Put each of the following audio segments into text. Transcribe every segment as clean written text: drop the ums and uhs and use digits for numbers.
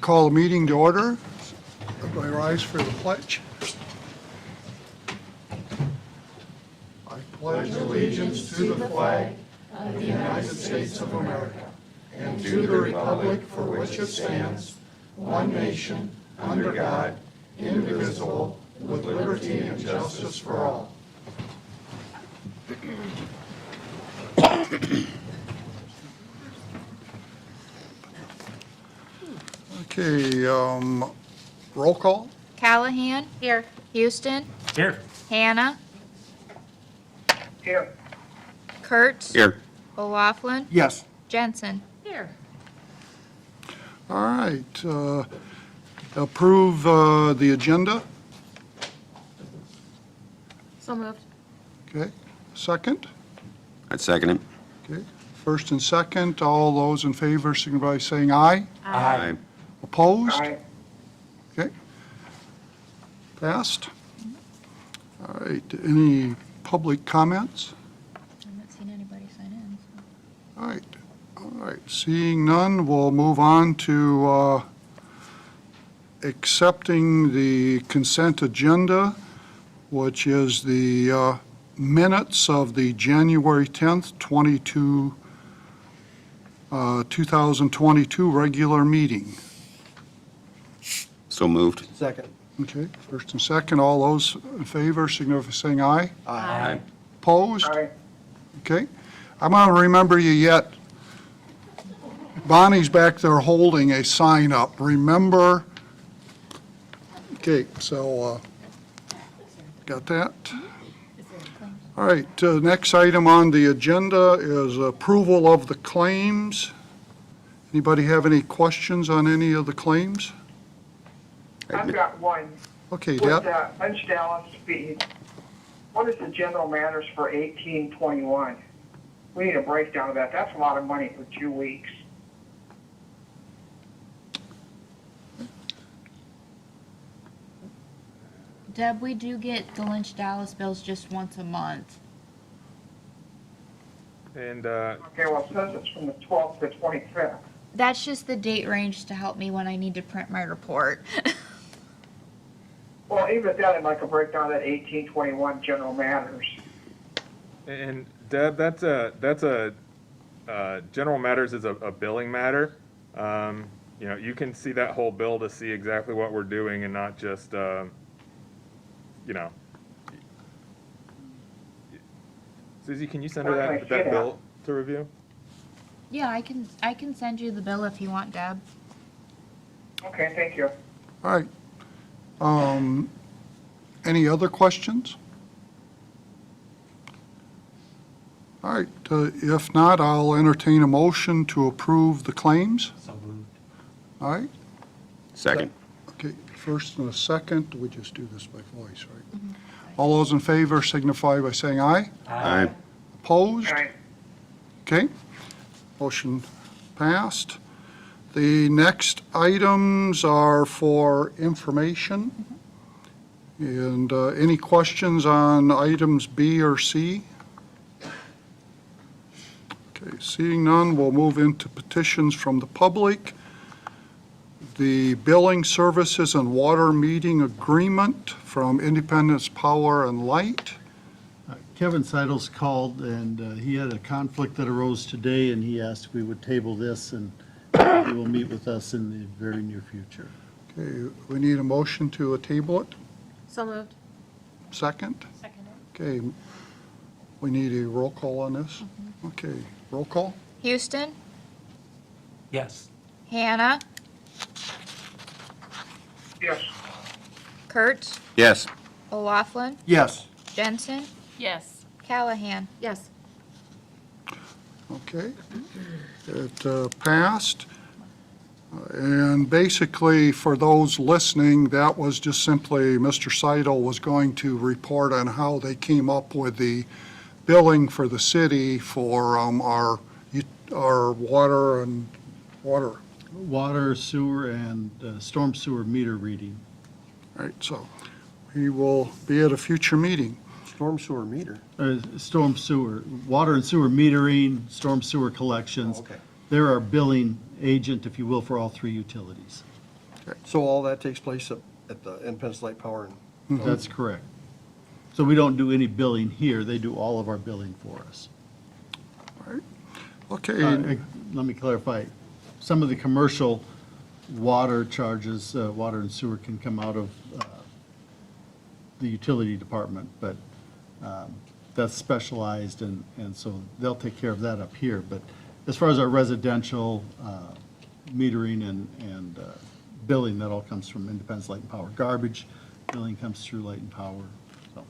call the meeting to order. Everybody rise for the pledge. I pledge allegiance to the flag of the United States of America and to the republic for which it stands, one nation, under God, indivisible, with liberty and justice for all. Okay, roll call. Callahan. Here. Houston. Here. Hannah. Here. Kurtz. Here. O'Laughlin. Yes. Jensen. Here. All right, approve the agenda. So moved. Okay, second. I'd second it. Okay, first and second, all those in favor signify by saying aye. Aye. Opposed? Aye. Okay. Passed. All right, any public comments? I've not seen anybody sign in. All right, seeing none, we'll move on to accepting the consent agenda, which is the minutes of the January 10th, 2022 regular meeting. So moved. Second. Okay, first and second, all those in favor signify by saying aye. Aye. Opposed? Aye. Okay. I'm going to remember you yet. Bonnie's back there holding a sign up. Remember? Okay, so got that? All right, next item on the agenda is approval of the claims. Anybody have any questions on any of the claims? I've got one. Okay, With Deb? Bench Dallas speed, what is the general matters for 1821? We need a breakdown of that. That's a lot of money for 2 weeks. Deb, we do get the Lynch Dallas bills just once a month. And Okay, well, it says it's from the 12th to 25th. That's just the date range to help me when I need to print my report. Well, even at that, I'd like a breakdown of that 1821 general matters. Deb, that's a general matters is a billing matter. You know, you can see that whole bill to see exactly what we're doing and not just you know. Susie, can you send her Where can I that see that? bill to review? Yeah, I can send you the bill if you want, Deb. Okay, thank you. All right. Any other questions? All right, if not, I'll entertain a motion to approve the claims. So moved. All right, Second. okay, first and a second, we just do this by voice, right? All those in favor signify by saying aye. Aye. Opposed? Aye. Okay, motion passed. The next items are for information. And any questions on items B or C? Okay, seeing none, we'll move into petitions from the public. The billing services and water meeting agreement from Independence Power and Light. Kevin Seidel's called, and he had a conflict that arose today, and he asked if we would table this, and he will meet with us in the very near future. Okay, we need a motion to table it. So moved. Second? Second. Okay, we need a roll call on this. Okay, roll call? Houston. Yes. Hannah. Yes. Kurtz. Yes. O'Laughlin. Yes. Jensen. Yes. Callahan. Yes. Okay, it passed. And basically, for those listening, that was just simply Mr. Seidel was going to report on how they came up with the billing for the city for our water and water. Water, sewer, and storm sewer meter reading. Right, so he will be at a future meeting. Storm sewer meter? Storm sewer, water and sewer metering, storm sewer collections. Okay. They're our billing agent, if you will, for all three utilities. So all that takes place at the Independence Light Power and That's correct. So we don't do any billing here, they do all of our billing for us. Okay, Let me clarify, some of the commercial water charges, water and sewer can come out of the utility department, but that's specialized, and so they'll take care of that up here. But as far as our residential metering and billing, that all comes from Independence Light and Power. Garbage billing comes through Light and Power, so.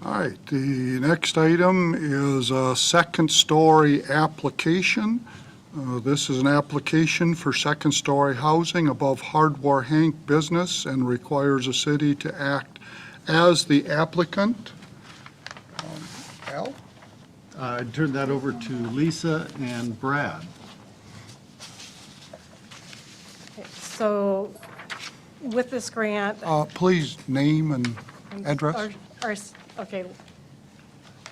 all right, the next item is a second-story application. This is an application for second-story housing above Hardware Hank Business and requires a city to act as the applicant. Al? I'd turn that over to Lisa and Brad. So with this grant. Please name and address. Okay.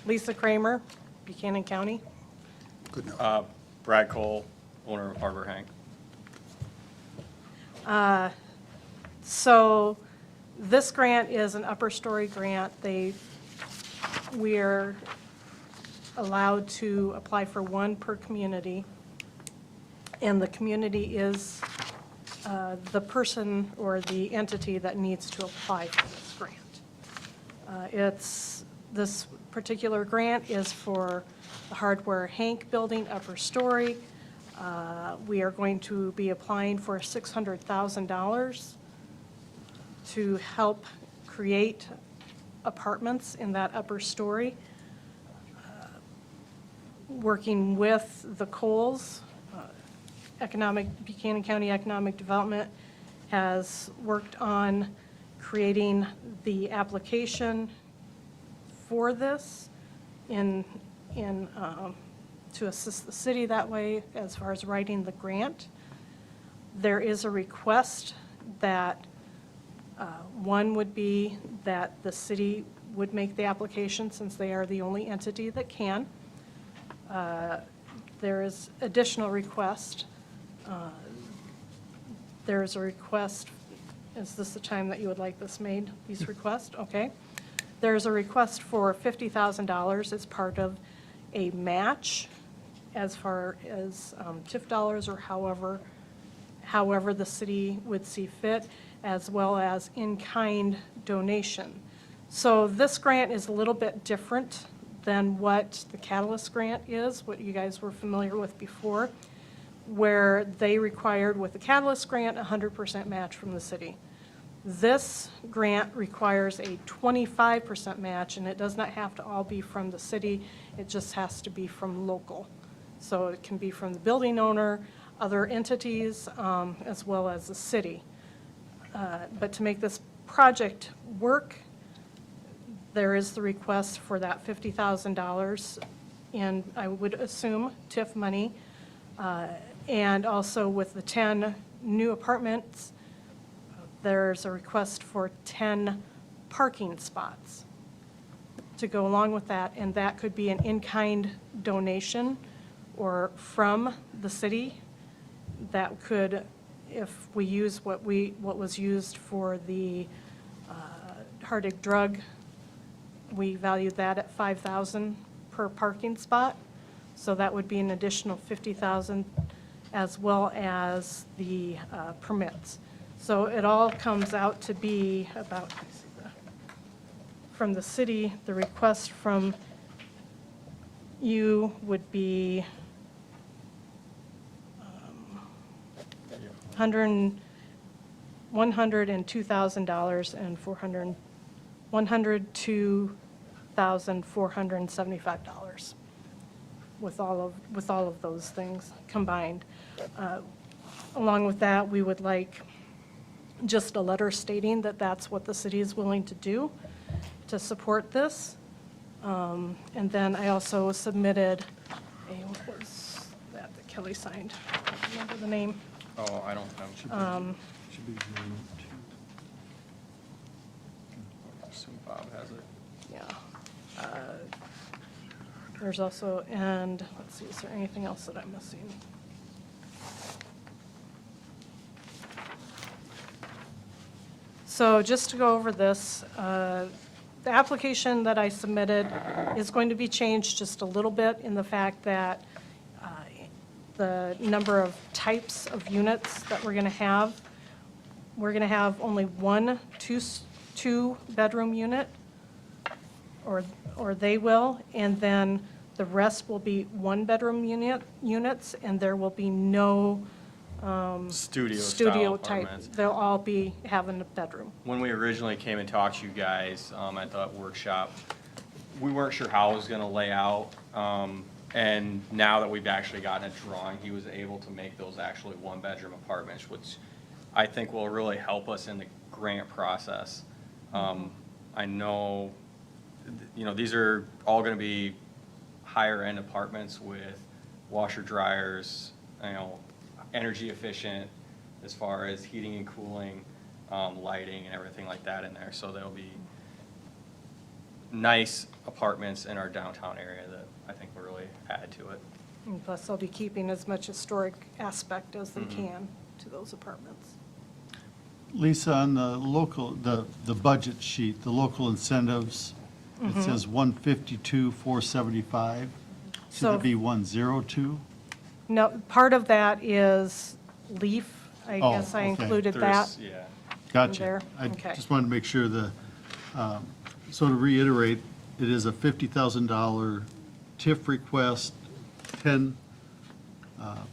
Lisa Kramer, Buchanan County. Good enough. Brad Cole, owner of Harbor Hank. So this grant is an upper story grant. We're allowed to apply for one per community. And the community is the person or the entity that needs to apply for this grant. This particular grant is for the Hardware Hank building, upper story. We are going to be applying for $600,000 to help create apartments in that upper story. Working with the Coles, Buchanan County Economic Development has worked on creating the application for this to assist the city that way as far as writing the grant. There is a request that one would be that the city would make the application since they are the only entity that can. There is additional request. There is a request, is this the time that you would like this made, these requests? Okay. There's a request for $50,000 as part of a match as far as TIF dollars or however the city would see fit, as well as in-kind donation. So this grant is a little bit different than what the Catalyst grant is, what you guys were familiar with before, where they required with the Catalyst grant 100% match from the city. This grant requires a 25% match, and it does not have to all be from the city, it just has to be from local. So it can be from the building owner, other entities, as well as the city. But to make this project work, there is the request for that $50,000, and I would assume TIF money. And also with the 10 new apartments, there's a request for 10 parking spots to go along with that, and that could be an in-kind donation or from the city. That could, if we use what was used for the Hardig drug, we valued that at $5,000 per parking spot. So that would be an additional $50,000, as well as the permits. So it all comes out to be about, from the city, the request from you would be $102,000 and $102,475 with all of those things combined. Along with that, we would like just a letter stating that that's what the city is willing to do to support this. And then I also submitted what was that Kelly signed? I don't remember the name. Oh, I don't know. Should be zero I assume Bob has it. Yeah. There's also, and let's see, is there anything else that I'm missing? So just to go over this, the application that I submitted is going to be changed just a little bit in the fact that the number of types of units that we're going to have only one two-bedroom unit, or they will, and then the rest will be one-bedroom units, and there will be no Studio-style studio type. apartments. They'll all be having a bedroom. When we originally came and talked to you guys at the workshop, we weren't sure how it was gonna lay out. And now that we've actually gotten a drawing, he was able to make those actually one-bedroom apartments, which I think will really help us in the grant process. I know, these are all gonna be higher-end apartments with washer dryers, energy efficient as far as heating and cooling, lighting and everything like that in there. So there'll be nice apartments in our downtown area that I think will really add to it. And plus, they'll be keeping as much historic aspect as they can to those apartments. Lisa, on the local, the budget sheet, the local incentives, it says 152, 475. Should So- it be 102? No, part of that is leaf. I Oh, guess I okay. included that. There's, yeah. Gotcha. there? I Okay. just wanted to make sure so to reiterate, it is a $50,000 TIF request, 10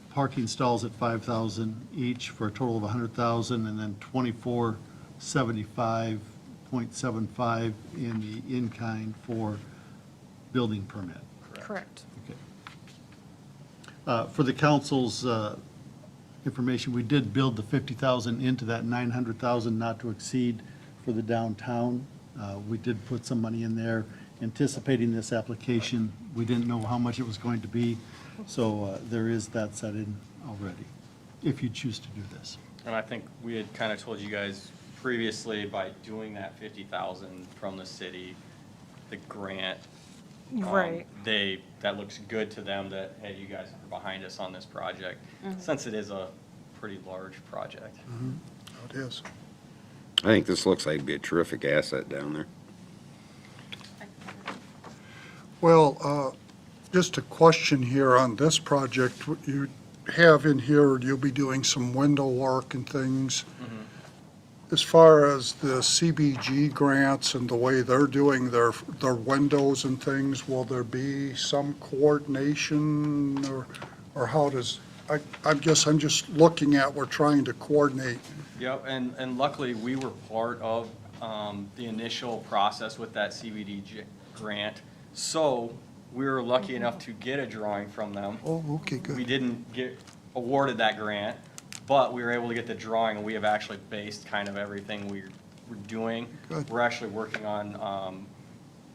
parking stalls at 5,000 each for a total of 100,000, and then 2475.75 in the in-kind for building permit. Correct. For the council's information, we did build the 50,000 into that 900,000 not to exceed for the downtown. We did put some money in there anticipating this application. We didn't know how much it was going to be, so there is that set in already, if you choose to do this. And I think we had kind of told you guys previously, by doing that 50,000 from the city, the grant. Right. That looks good to them that, hey, you guys are behind us on this project, since it is a pretty large project. It is. I think this looks like it'd be a terrific asset down there. Well, just a question here on this project. What you have in here, you'll be doing some window work and things. As far as the CBG grants and the way they're doing their windows and things, will there be some coordination or how does, I guess I'm just looking at, we're trying to coordinate. Yep, and luckily, we were part of the initial process with that CBD grant. So we were lucky enough to get a drawing from them. Oh, okay, We good. didn't get awarded that grant, but we were able to get the drawing, and we have actually based kind of everything we're doing. Good. We're actually working on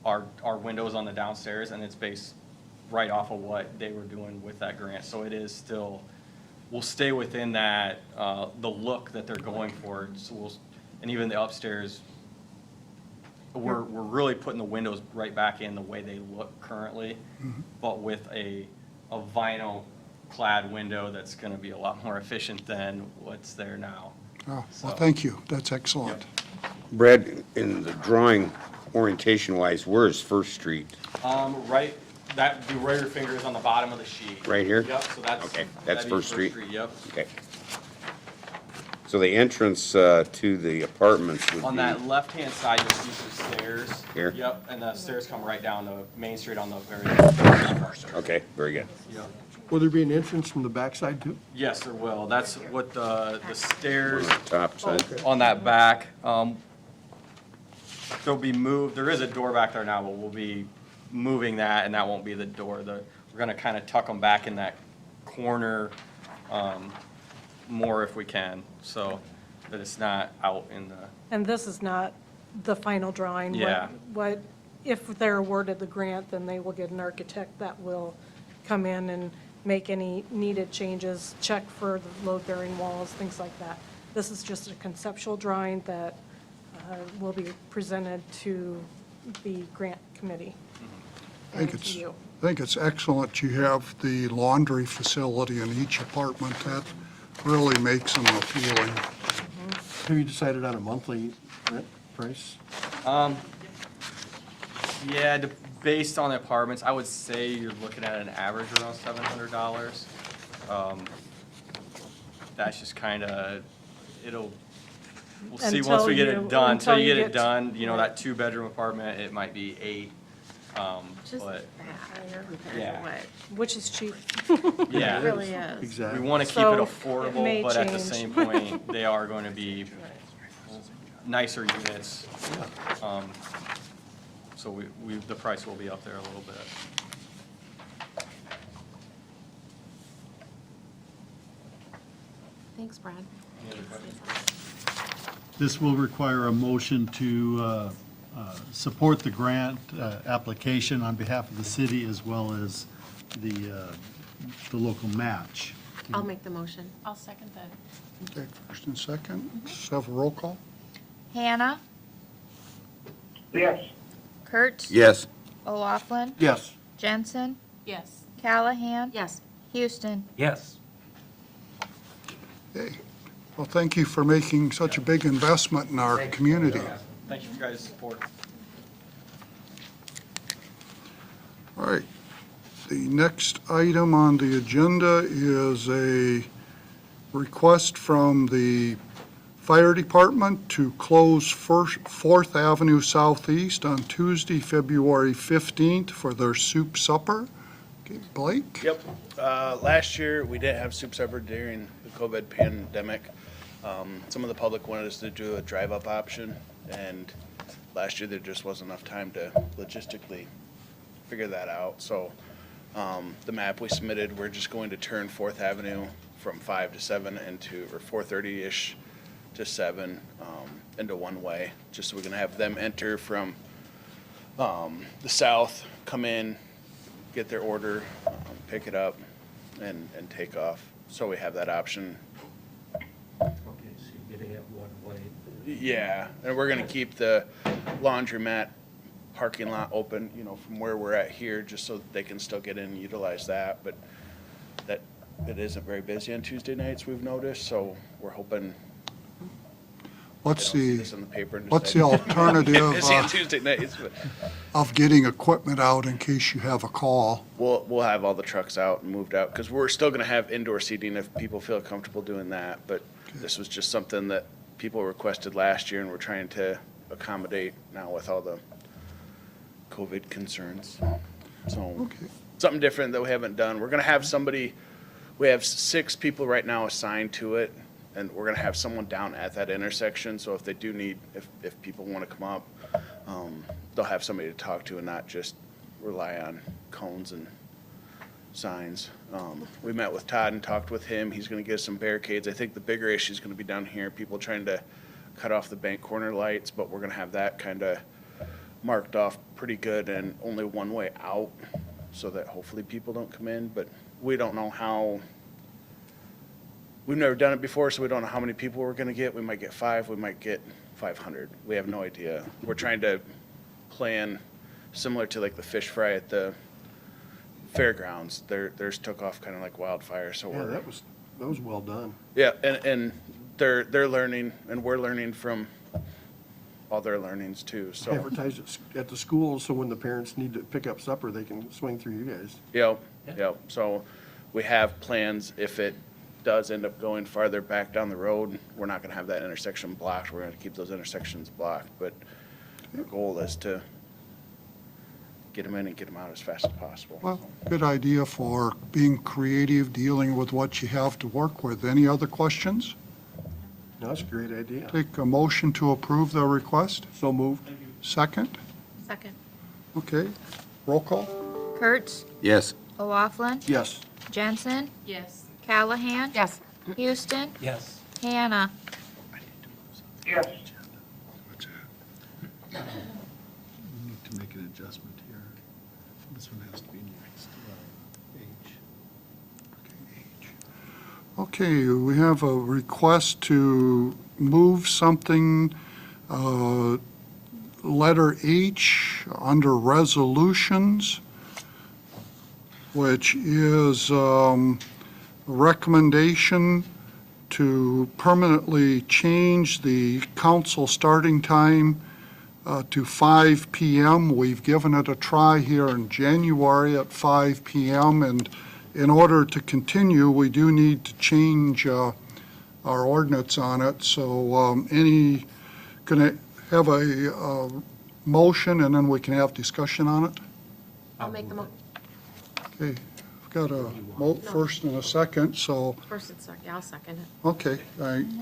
our windows on the downstairs, and it's based right off of what they were doing with that grant. So it is still, we'll stay within that, the look that they're going for. So and even the upstairs, we're really putting the windows right back in the way they look currently, but with a vinyl clad window that's gonna be a lot more efficient than what's there now. Oh, So- well, thank you. That's excellent. Brad, in the drawing, orientation-wise, where is First Street? Right, right where your finger is on the bottom of the sheet. Right here? Yep, so that's. Okay, that's that'd be First Street? Yep. Okay. So the entrance to the apartments would be... On that left-hand side, you'll see some stairs. Here? Yep, and the stairs come right down to Main Street on the very left. Okay, very good. Yep. Will there be an entrance from the backside too? Yes, there will. That's what the stairs On the top side. on that back, they'll be moved. There is a door back there now, but we'll be moving that, and that won't be the door. We're gonna kind of tuck them back in that corner, more if we can, so that it's not out in the, And this is not the final drawing. Yeah. If they're awarded the grant, then they will get an architect that will come in and make any needed changes, check for the load-bearing walls, things like that. This is just a conceptual drawing that will be presented to the grant committee. I think and to you. it's excellent you have the laundry facility in each apartment. That really makes them appealing. Have you decided on a monthly rent price? Yeah, based on the apartments, I would say you're looking at an average around $700. That's just kind of, we'll see once Until we get you- it done. Until until you you get get- it done, you know, right. that 2-bedroom apartment, it might be 8. Just But, higher compared Yeah. to what Which is cheap. yeah. it really is. We Exactly. want to keep So, it it affordable, may but at the change. same point, they are going to be nicer units. So the price will be up there a little bit. Thanks, Brad. This will require a motion to support the grant application on behalf of the city as well as the local match. I'll make the motion. I'll second that. Okay, first and second. Let's have a roll call. Hannah, Yes. Kurt, Yes. O'Laughlin, Yes. Jensen, Yes. Callahan, Yes. Houston. Yes. Okay. Well, thank you for making such a big investment in our community. Thank you for your guys' support. All right. The next item on the agenda is a request from the Fire Department to close 4th Avenue Southeast on Tuesday, February 15th for their soup supper. Okay, Blake? Yep. Last year, we didn't have soup supper during the COVID pandemic. Some of the public wanted us to do a drive-up option, and last year there just wasn't enough time to logistically figure that out. So the map we submitted, we're just going to turn 4th Avenue from 5 to 7 into, or 4:30-ish to 7 into one way, just so we can have them enter from the south, come in, get their order, pick it up, and take off. So we have that option. Okay, so you're gonna have one way. Yeah, and we're gonna keep the laundromat parking lot open, you know, from where we're at here, just so that they can still get in and utilize that. But that, it isn't very busy on Tuesday nights, we've noticed, so we're hoping they don't What's see the, this in the paper and what's decide the to get alternative busy on Tuesday nights, but of getting equipment out in case you have a call? we'll have all the trucks out and moved out, because we're still gonna have indoor seating if people feel comfortable doing that. But this was just something that people requested last year, and we're trying to accommodate now with all the COVID concerns. So, Okay. something different that we haven't done. We're gonna have somebody, we have 6 people right now assigned to it, and we're gonna have someone down at that intersection, so if they do need, if people wanna come up, they'll have somebody to talk to and not just rely on cones and signs. We met with Todd and talked with him. He's gonna get us some barricades. I think the bigger issue is gonna be down here, people trying to cut off the bank corner lights, but we're gonna have that kinda marked off pretty good and only one way out, so that hopefully people don't come in. But we don't know how, we've never done it before, so we don't know how many people we're gonna get. We might get 5, we might get 500. We have no idea. We're trying to plan similar to like the fish fry at the fairgrounds. Theirs took off kind of like wildfire, so Yeah, we're, that was well done. yeah, and they're learning, and we're learning from all their learnings too, so. Advertise it at the schools, so when the parents need to pick up supper, they can swing through you guys. Yep. So we have plans, if it does end up going farther back down the road, we're not gonna have that intersection blocked. We're gonna keep those intersections blocked, but our goal is to get them in and get them out as fast as possible. Well, good idea for being creative, dealing with what you have to work with. Any other questions? No, that's a great idea. Take a motion to approve the request. So moved. Second? Second. Okay. Roll call? Kurt, Yes. O'Laughlin, Yes. Jensen, Yes. Callahan, Yes. Houston, Yes. Hannah. Yes. We need to make an adjustment here. This one has to be next. H. Okay, we have a request to move something, letter H, under resolutions, which is recommendation to permanently change the council starting time to 5 PM. We've given it a try here in January at 5 PM, and in order to continue, we do need to change our ordinance on it. So can I have a motion, and then we can have discussion on it? I'll make the Okay, I've got a first and a second, so, first and second, I'll second it. okay.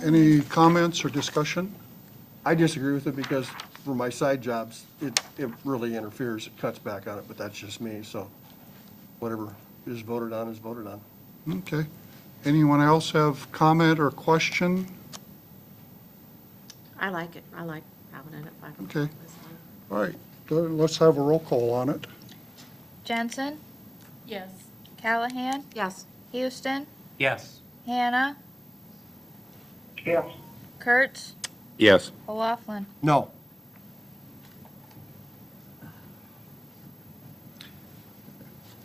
Any comments or discussion? I disagree with it because for my side jobs, it really interferes, it cuts back on it, but that's just me, so whatever is voted on is voted on. Okay. Anyone else have comment or question? I like it. I like having it at 5 o'clock. Okay. That's fine. All right, let's have a roll call on it. Jensen? Yes. Callahan? Yes. Houston? Yes. Hannah? Yes. Kurtz? Yes. O'Laughlin? No.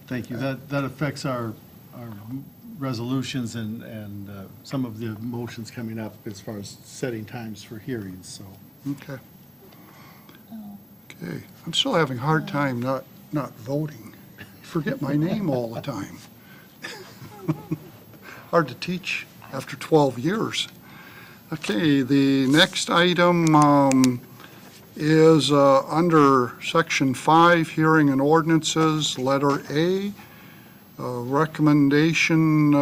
Thank you. That affects our resolutions and some of the motions coming up as far as setting times for hearings, so. Okay. Okay, I'm still having a hard time not voting. Forget my name all the time. Hard to teach after 12 years. Okay, the next item is under Section 5, Hearing and Ordinances, Letter A. Recommendation,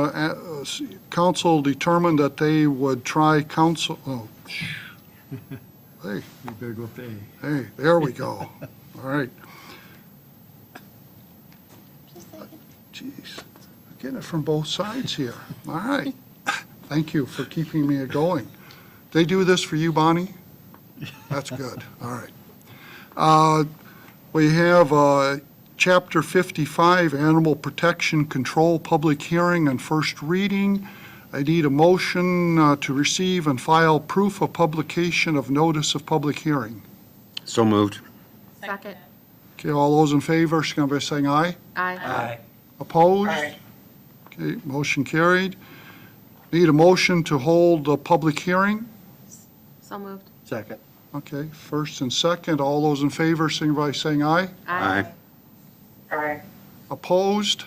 council determined that they would try council, hey, We better go up to A. hey, there we go. All right. Jeez, I'm getting it from both sides here. All right. Thank you for keeping me going. They do this for you, Bonnie? That's good. All right. We have Chapter 55, Animal Protection Control, Public Hearing and First Reading. I need a motion to receive and file proof of publication of notice of public hearing. So moved. Second. Okay, all those in favor, signify by saying aye. Aye. Opposed? Aye. Okay, motion carried. Need a motion to hold a public hearing? So moved. Second. Okay, first and second, all those in favor, signify by saying aye. Aye. Aye. Opposed?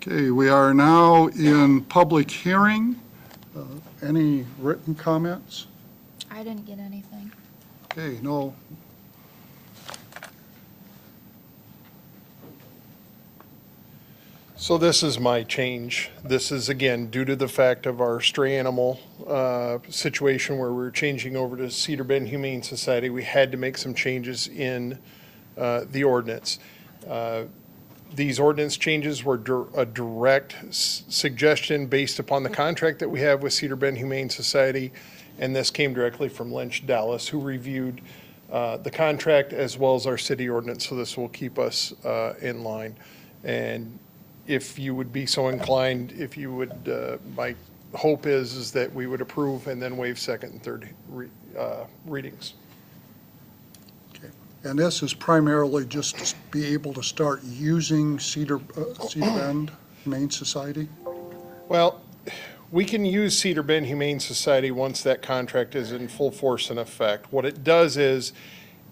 Okay, we are now in public hearing. Any written comments? I didn't get anything. Okay, no. So this is my change. This is, again, due to the fact of our stray animal situation where we're changing over to Cedar Bend Humane Society. We had to make some changes in the ordinance. These ordinance changes were a direct suggestion based upon the contract that we have with Cedar Bend Humane Society, and this came directly from Lynch Dallas, who reviewed the contract as well as our city ordinance, so this will keep us in line. And if you would be so inclined, if you would, my hope is that we would approve and then waive second and third readings. Okay. And this is primarily just to be able to start using Cedar Bend Humane Society? Well, we can use Cedar Bend Humane Society once that contract is in full force and effect. What it does is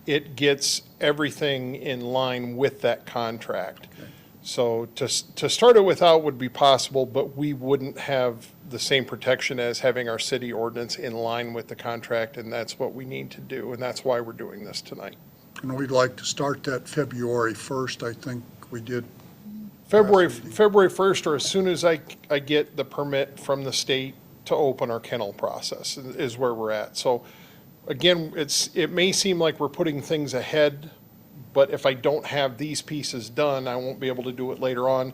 it gets everything in line with that contract. So to start it without would be possible, but we wouldn't have the same protection as having our city ordinance in line with the contract, and that's what we need to do, and that's why we're doing this tonight. And we'd like to start that February 1st, I think we did. February 1st, or as soon as I get the permit from the state to open our kennel process is where we're at. So again, it may seem like we're putting things ahead, but if I don't have these pieces done, I won't be able to do it later on.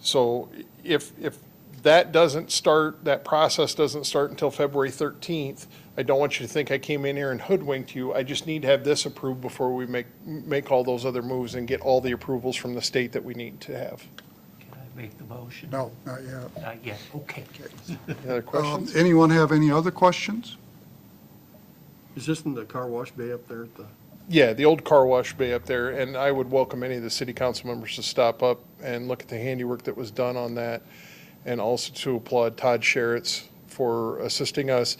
So if that doesn't start, that process doesn't start until February 13th, I don't want you to think I came in here and hoodwinked you. I just need to have this approved before we make all those other moves and get all the approvals from the state that we need to have. Can I make the motion? No, not yet. Not yet, okay. Any other questions? Anyone have any other questions? Is this in the car wash bay up there at the? Yeah, the old car wash bay up there, and I would welcome any of the city council members to stop up and look at the handiwork that was done on that, and also to applaud Todd Sherritts for assisting us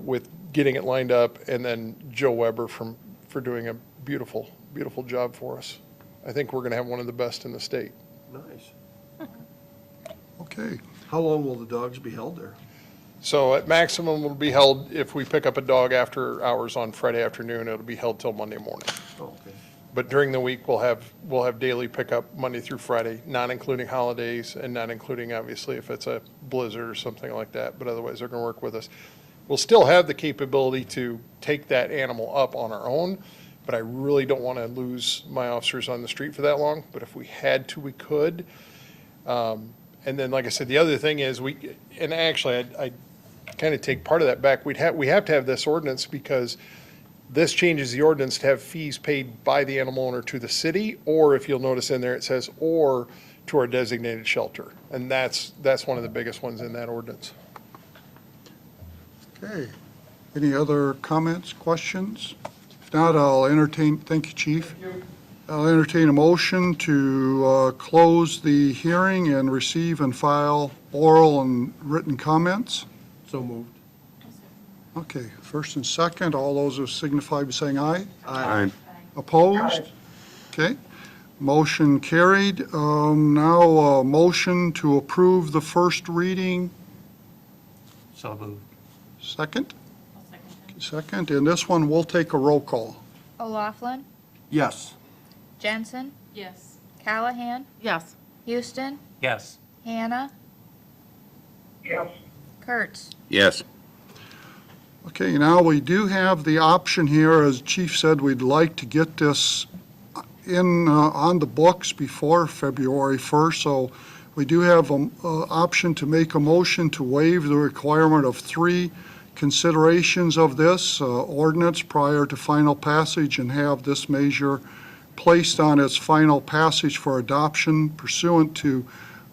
with getting it lined up, and then Joe Weber for doing a beautiful, beautiful job for us. I think we're going to have one of the best in the state. Nice. Okay, How long will the dogs be held there? So at maximum, will be held, if we pick up a dog after hours on Friday afternoon, it'll be held till Monday morning. Oh, okay. But during the week, we'll have daily pickup Monday through Friday, not including holidays and not including, obviously, if it's a blizzard or something like that, but otherwise, they're going to work with us. We'll still have the capability to take that animal up on our own, but I really don't want to lose my officers on the street for that long. But if we had to, we could. And then, like I said, the other thing is and actually, I kind of take part of that back. We have to have this ordinance because this changes the ordinance to have fees paid by the animal owner to the city, or if you'll notice in there, it says, or to our designated shelter. And that's one of the biggest ones in that ordinance. okay. Any other comments, questions? If not, I'll entertain, thank you, Chief. I'll entertain a motion to close the hearing and receive and file oral and written comments. So moved. Okay, first and second, all those who signify by saying aye. Aye. Opposed? Okay, motion carried. Now, a motion to approve the first reading. So moved. Second? Second, and this one, we'll take a roll call. O'Laughlin, Yes. Jensen, Yes. Callahan, Yes. Houston, Yes. Hannah, Yes. Kurtz. Yes. Okay, now we do have the option here, as Chief said, we'd like to get this on the books before February 1st, so we do have an option to make a motion to waive the requirement of 3 considerations of this ordinance prior to final passage and have this measure placed on its final passage for adoption pursuant to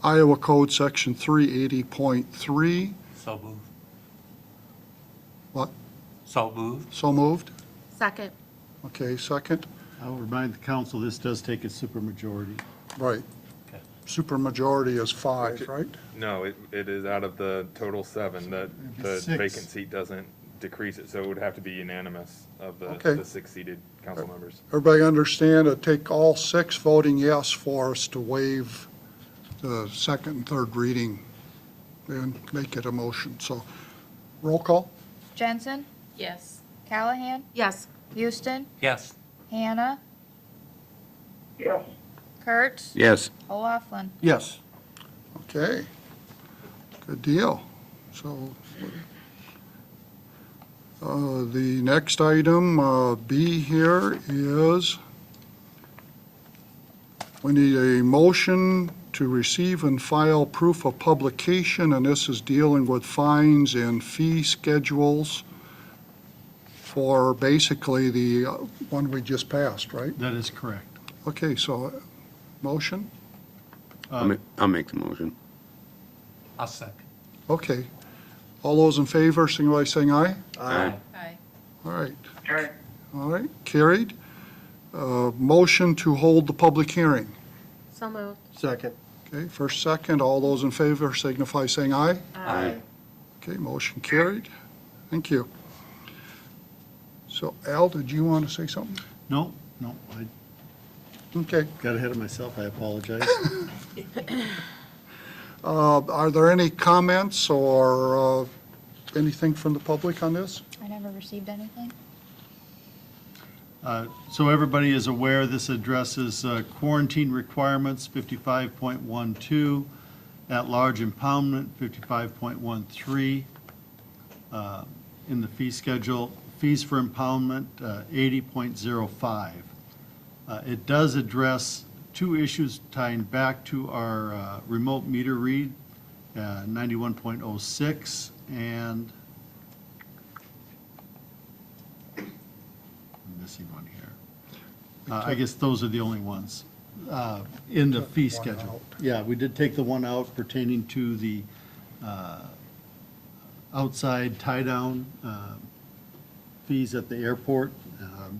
Iowa Code Section 380.3. So moved. What? So moved. So moved? Second. Okay, second? I'll remind the council, this does take a supermajority. Right. Okay. Supermajority is 5, right? No, it is out of the total 7, the Six. vacant seat doesn't decrease it, so it would have to be unanimous of Okay. the 6 seated council members. Everybody understand it take all 6 voting yes for us to waive the second and third reading and make it a motion. So, roll call? Jensen, Yes. Callahan, Yes. Houston, Yes. Hannah, Yes. Kurtz, Yes. O'Laughlin. Yes. Okay. Good deal. So, the next item, B here, is we need a motion to receive and file proof of publication, and this is dealing with fines and fee schedules for basically the one we just passed, right? That is correct. Okay, so, motion? I'll make the motion. I'll second. Okay. All those in favor, signify by saying aye. Aye. Aye. All right, Okay. all right, carried. Motion to hold the public hearing. So moved. Second. Okay, first, second, all those in favor signify by saying aye. Aye. Okay, motion carried. Thank you. So Al, did you want to say something? No, I Okay. got ahead of myself, I apologize. Are there any comments or anything from the public on this? I never received anything. So everybody is aware, this addresses quarantine requirements, 55.12, at-large impoundment, 55.13. In the fee schedule, fees for impoundment, 80.05. It does address 2 issues tying back to our remote meter read, 91.06, and I'm missing one here. I guess those are the only ones in the fee One schedule. out. Yeah, we did take the one out pertaining to the outside tie-down fees at the airport.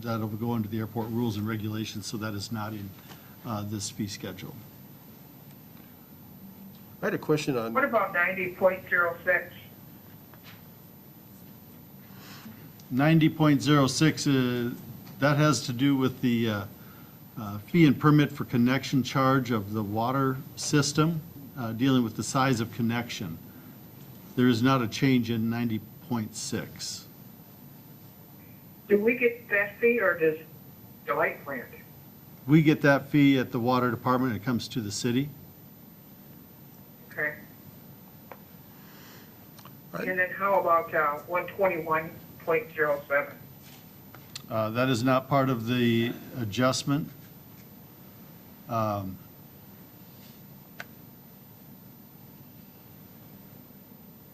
That'll go into the airport rules and regulations, so that is not in this fee schedule. I had a question on, What about 90.06? 90.06, that has to do with the fee and permit for connection charge of the water system, dealing with the size of connection. There is not a change in 90.6. Do we get that fee or does the light plant? We get that fee at the water department, it comes to the city. Okay. Right. And then how about 121.07? That is not part of the adjustment.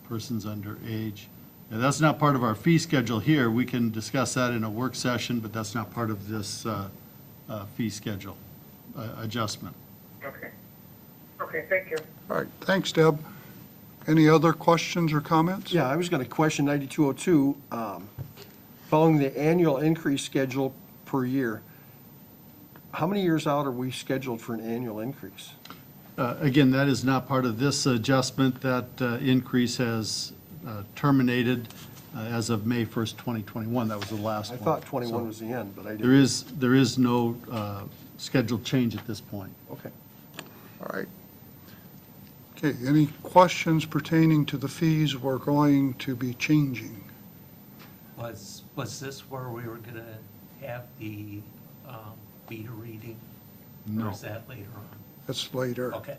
Persons under age. Now, that's not part of our fee schedule here. We can discuss that in a work session, but that's not part of this fee schedule adjustment. Okay. Okay, thank you. All right, thanks, Deb. Any other questions or comments? Yeah, I was going to question 9202, following the annual increase schedule per year. How many years out are we scheduled for an annual increase? Again, that is not part of this adjustment. That increase has terminated as of May 1st, 2021. That was the last I one. thought 21 So was the end, but I There didn't. is no scheduled change at this point. Okay. All right. Okay, any questions pertaining to the fees we're going to be changing? Was this where we were gonna have the meter reading? No. Or is that later on? That's later. Okay.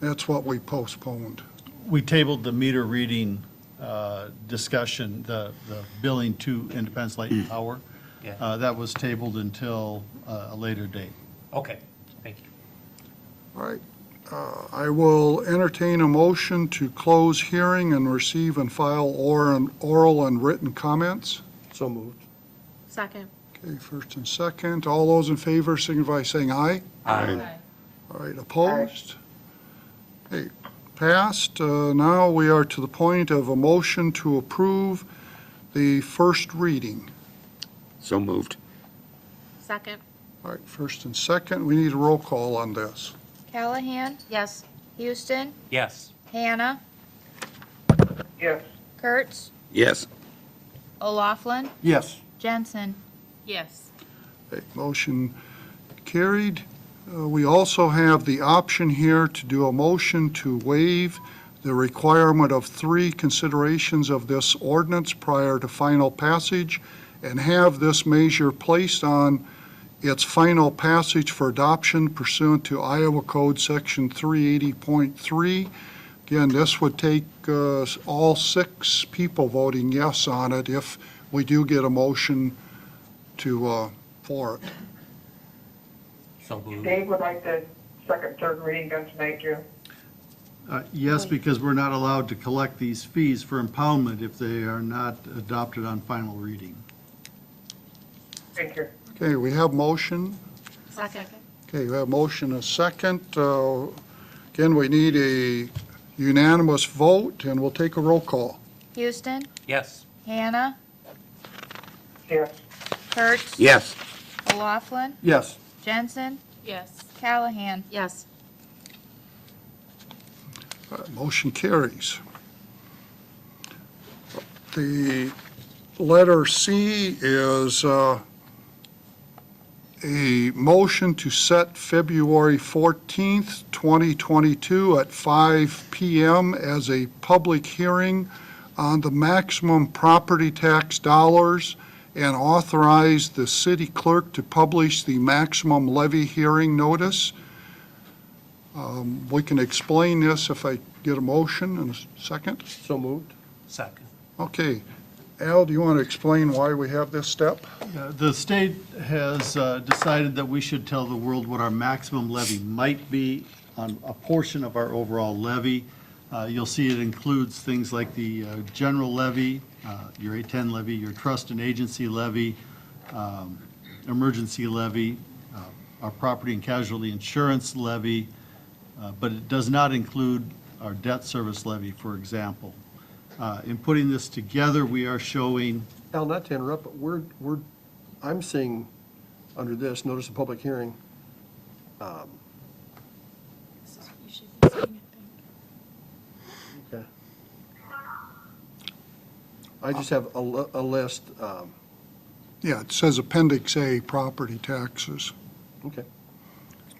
That's what we postponed. We tabled the meter reading discussion, the billing to Independence Light and Power. Yeah. That was tabled until a later date. Okay, thank you. All right. I will entertain a motion to close hearing and receive and file oral and written comments. So moved. Second. Okay, first and second. All those in favor signify by saying aye. Aye. All right, opposed? Okay, passed. Now we are to the point of a motion to approve the first reading. So moved. Second. All right, first and second, we need a roll call on this. Callahan, Yes. Houston, Yes. Hannah, Yes. Kurtz, Yes. O'Laughlin, Yes. Jensen. Yes. Okay, motion carried. We also have the option here to do a motion to waive the requirement of 3 considerations of this ordinance prior to final passage and have this measure placed on its final passage for adoption pursuant to Iowa Code Section 380.3. Again, this would take all 6 people voting yes on it if we do get a motion to, for it. So moved. Dave would like the second, third reading done tonight, too. Yes, because we're not allowed to collect these fees for impoundment if they are not adopted on final reading. Thank you. Okay, we have motion. Second. Okay, we have motion and a second. Again, we need a unanimous vote, and we'll take a roll call. Houston, Yes. Hannah, Yes. Kurtz, Yes. O'Laughlin, Yes. Jensen, Yes. Callahan. Yes. Motion carries. The letter C is a motion to set February 14th, 2022 at 5 PM as a public hearing on the maximum property tax dollars and authorize the city clerk to publish the maximum levy hearing notice. We can explain this if I get a motion in a second. So moved. Second. Okay. Al, do you want to explain why we have this step? The state has decided that we should tell the world what our maximum levy might be on a portion of our overall levy. You'll see it includes things like the general levy, your A10 levy, your trust and agency levy, emergency levy, our property and casualty insurance levy, but it does not include our debt service levy, for example. In putting this together, we are showing Al, not to interrupt, but I'm seeing under this, notice of public hearing, okay. I just have a list. Yeah, it says Appendix A, property taxes. Okay,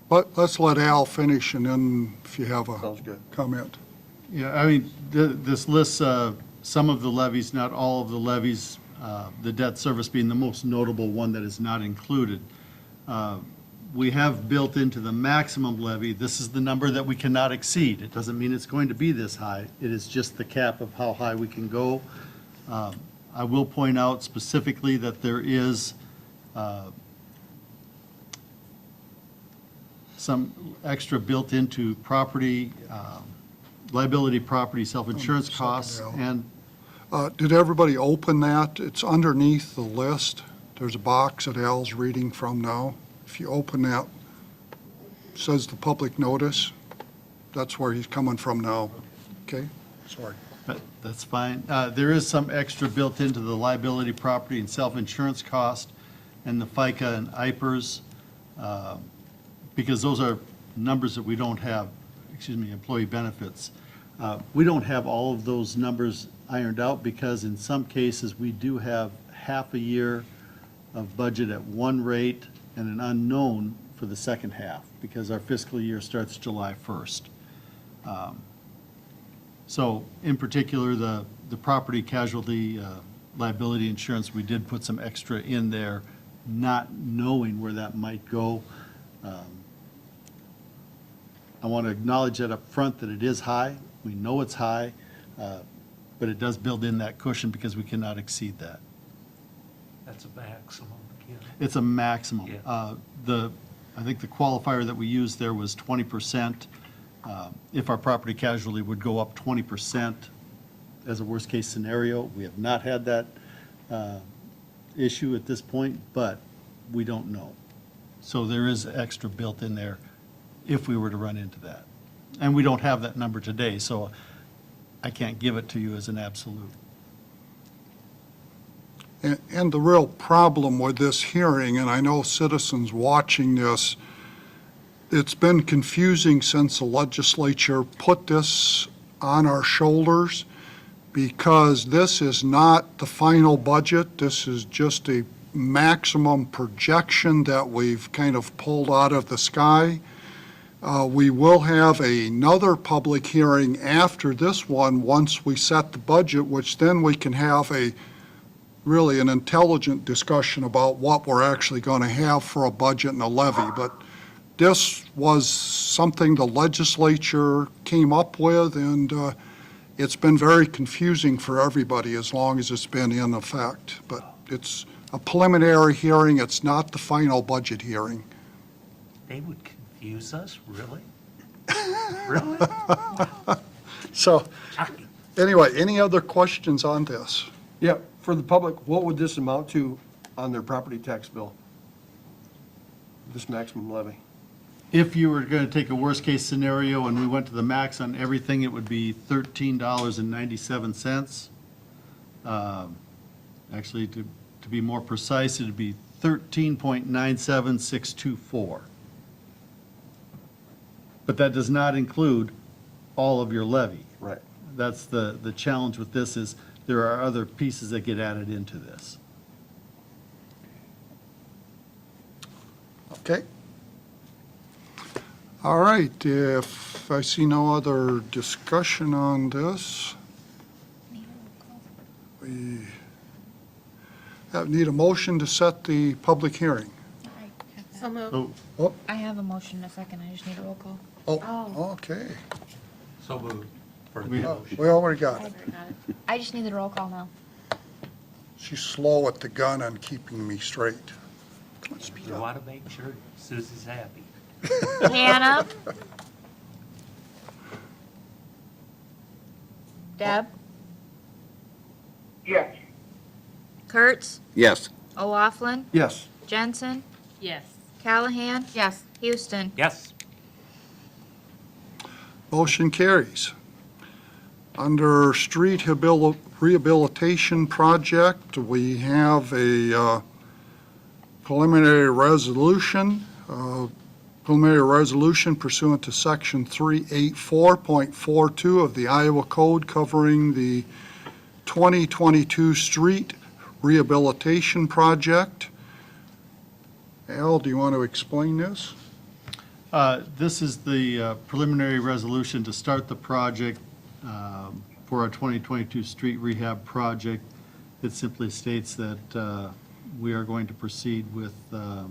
But let's let Al finish, and then if you have a sounds good. comment. Yeah, I mean, this lists some of the levies, not all of the levies, the debt service being the most notable one that is not included. We have built into the maximum levy, this is the number that we cannot exceed. It doesn't mean it's going to be this high. It is just the cap of how high we can go. I will point out specifically that there is some extra built into property, liability, property, self-insurance costs, Second, and Did everybody open that? It's underneath the list. There's a box that Al's reading from now. If you open that, it says the public notice. That's where he's coming from now. Okay? Sorry. that's fine. There is some extra built into the liability, property, and self-insurance cost, and the FICA and IPERS, because those are numbers that we don't have, employee benefits. We don't have all of those numbers ironed out, because in some cases, we do have half a year of budget at one rate and an unknown for the second half, because our fiscal year starts July 1st. So in particular, the property casualty liability insurance, we did put some extra in there, not knowing where that might go. I want to acknowledge that up front that it is high. We know it's high, but it does build in that cushion because we cannot exceed that. That's a maximum, yeah. It's a maximum. Yeah. I think the qualifier that we used there was 20%. If our property casualty would go up 20% as a worst-case scenario. We have not had that issue at this point, but we don't know. So there is extra built in there if we were to run into that. And we don't have that number today, so I can't give it to you as an absolute. And the real problem with this hearing, and I know citizens watching this, it's been confusing since the legislature put this on our shoulders, because this is not the final budget. This is just a maximum projection that we've kind of pulled out of the sky. We will have another public hearing after this one, once we set the budget, which then we can have really an intelligent discussion about what we're actually going to have for a budget and a levy. But this was something the legislature came up with, and it's been very confusing for everybody as long as it's been in effect. But it's a preliminary hearing. It's not the final budget hearing. They would confuse us, really? Really? So, anyway, any other questions on this? Yeah, for the public, what would this amount to on their property tax bill? This maximum levy? If you were going to take a worst-case scenario and we went to the max on everything, it would be $13.97. Actually, to be more precise, it'd be 13.97624. But that does not include all of your levy. Right. That's the challenge with this, is there are other pieces that get added into this. Okay. All right, if I see no other discussion on this, we need a motion to set the public hearing. So moved. Oh, I have a motion in a second, I just need a roll call. Oh, okay. So moved for the We- motion. We already got it. I just need the roll call now. She's slow at the gun on keeping me straight. Come on, speed You up. want to make sure Susie's happy. Hannah? Deb? Yes. Kurtz? Yes. O'Laughlin? Yes. Jensen? Yes. Callahan? Yes. Houston? Yes. Motion carries. Under street rehabilitation project, we have a preliminary resolution pursuant to Section 384.42 of the Iowa Code, covering the 2022 Street Rehabilitation Project. Al, do you want to explain this? This is the preliminary resolution to start the project for our 2022 street rehab project. It simply states that we are going to proceed with the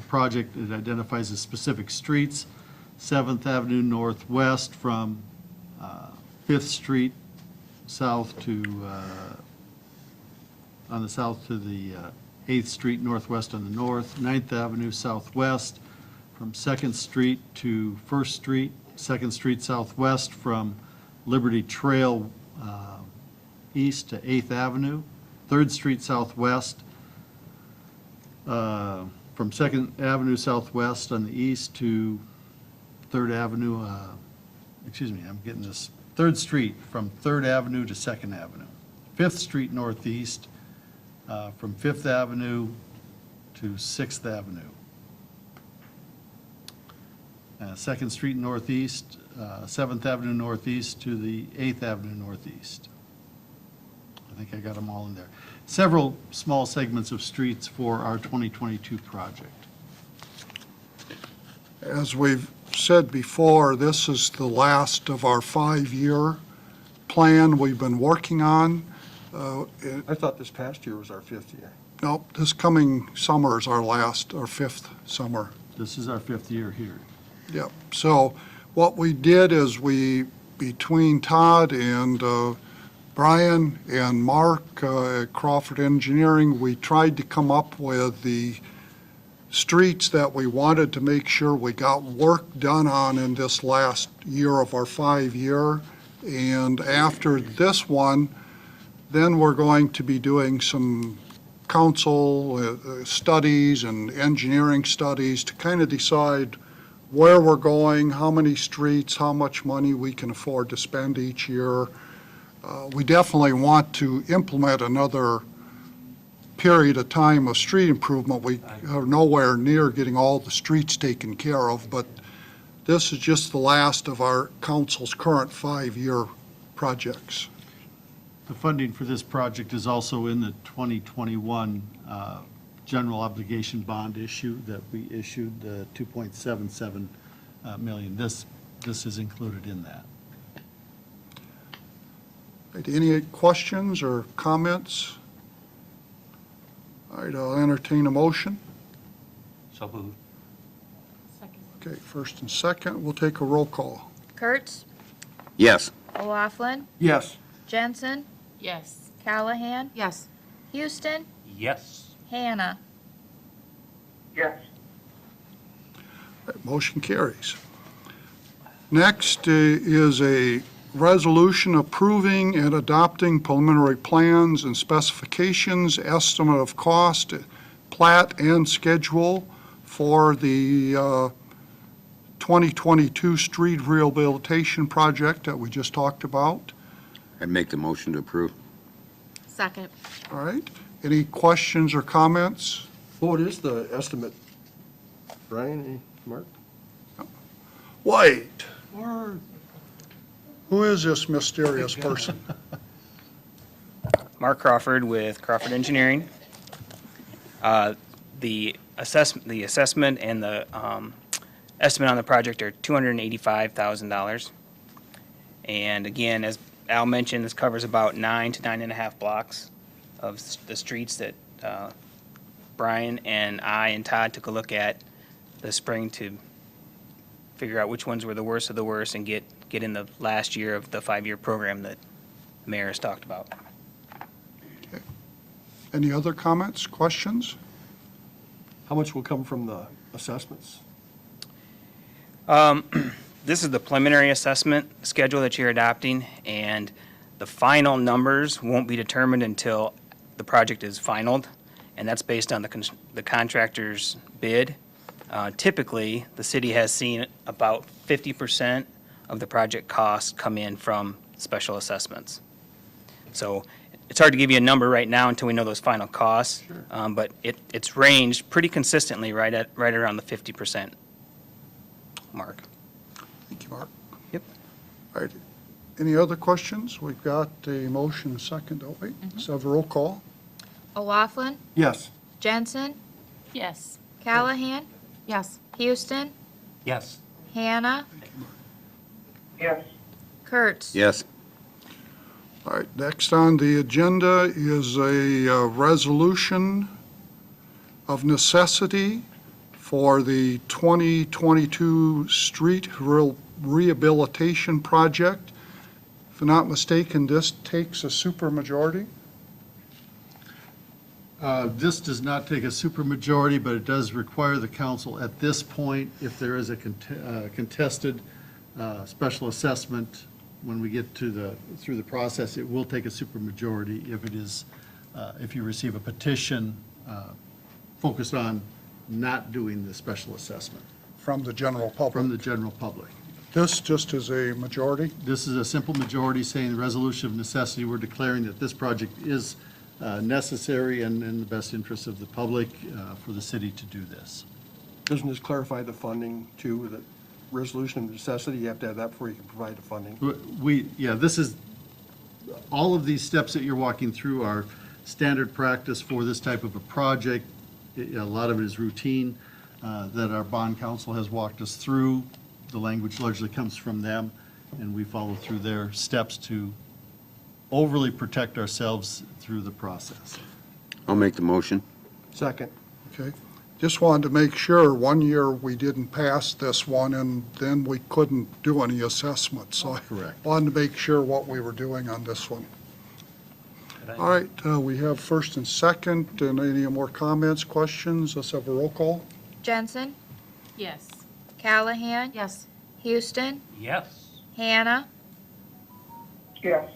project. It identifies the specific streets: 7th Avenue Northwest from 5th Street south to, on the south to the 8th Street Northwest on the north, 9th Avenue Southwest from 2nd Street to 1st Street, 2nd Street Southwest from Liberty Trail east to 8th Avenue, 3rd Street Southwest from 2nd Avenue Southwest on the east to 3rd Avenue, excuse me, I'm getting this, 3rd Street from 3rd Avenue to 2nd Avenue, 5th Street Northeast from 5th Avenue to 6th Avenue. 2nd Street Northeast, 7th Avenue Northeast to the 8th Avenue Northeast. I think I got them all in there. Several small segments of streets for our 2022 project. As we've said before, this is the last of our 5-year plan we've been working on. I thought this past year was our 5th year. Nope, this coming summer is our 5th summer. This is our 5th year here. Yep. So what we did is between Todd and Brian and Mark at Crawford Engineering, we tried to come up with the streets that we wanted to make sure we got work done on in this last year of our 5-year. And after this one, then we're going to be doing some council studies and engineering studies to kind of decide where we're going, how many streets, how much money we can afford to spend each year. We definitely want to implement another period of time of street improvement. We are nowhere near getting all the streets taken care of, but this is just the last of our council's current 5-year projects. The funding for this project is also in the 2021 general obligation bond issue that we issued, the $2.77 million. This is included in that. Right, any questions or comments? All right, I'll entertain a motion. So moved. Okay, first and second, we'll take a roll call. Kurtz, Yes. O'Laughlin, Yes. Jensen, Yes. Callahan, Yes. Houston, Yes. Hannah. Yes. Right, motion carries. Next is a resolution approving and adopting preliminary plans and specifications, estimate of cost, plat, and schedule for the 2022 street rehabilitation project that we just talked about. I'd make the motion to approve. Second. All right, any questions or comments? What is the estimate? Brian, any, Mark? Wait. Who is this mysterious person? Mark Crawford with Crawford Engineering. The assessment and the estimate on the project are $285,000. And again, as Al mentioned, this covers about 9 to 9.5 blocks of the streets that Brian and I and Todd took a look at this spring to figure out which ones were the worst of the worst and get in the last year of the 5-year program that the mayor has talked about. Any other comments, questions? How much will come from the assessments? This is the preliminary assessment schedule that you're adopting, and the final numbers won't be determined until the project is finalized, and that's based on the contractor's bid. Typically, the city has seen about 50% of the project costs come in from special assessments. So it's hard to give you a number right now until we know those final costs, but it's ranged pretty consistently right around the 50% mark. Thank you, Mark. Yep. All right. Any other questions? We've got a motion, a second, don't we? Let's have a roll call. O'Laughlin, Yes. Jensen, Yes. Callahan, Yes. Houston, Yes. Hannah, Yes. Kurtz. Yes. All right, next on the agenda is a resolution of necessity for the 2022 street rehabilitation project. If I'm not mistaken, this takes a supermajority? This does not take a supermajority, but it does require the council at this point, if there is a contested special assessment, when we get through the process, it will take a supermajority if it is, if you receive a petition focused on not doing the special assessment From the general public. from the general public. This just is a majority? This is a simple majority saying the resolution of necessity, we're declaring that this project is necessary and in the best interest of the public for the city to do this. Doesn't this clarify the funding too, the resolution of necessity? You have to have that before you can provide the funding. This is, all of these steps that you're walking through are standard practice for this type of a project. A lot of it is routine that our bond counsel has walked us through. The language largely comes from them, and we follow through their steps to overly protect ourselves through the process. I'll make the motion. Second. Okay. Just wanted to make sure, one year we didn't pass this one, and then we couldn't do any assessment. So Correct. I wanted to make sure what we were doing on this one. All right, we have first and second, and any more comments, questions? Let's have a roll call. Jensen, Yes. Callahan, Yes. Houston, Yes. Hannah, Yes.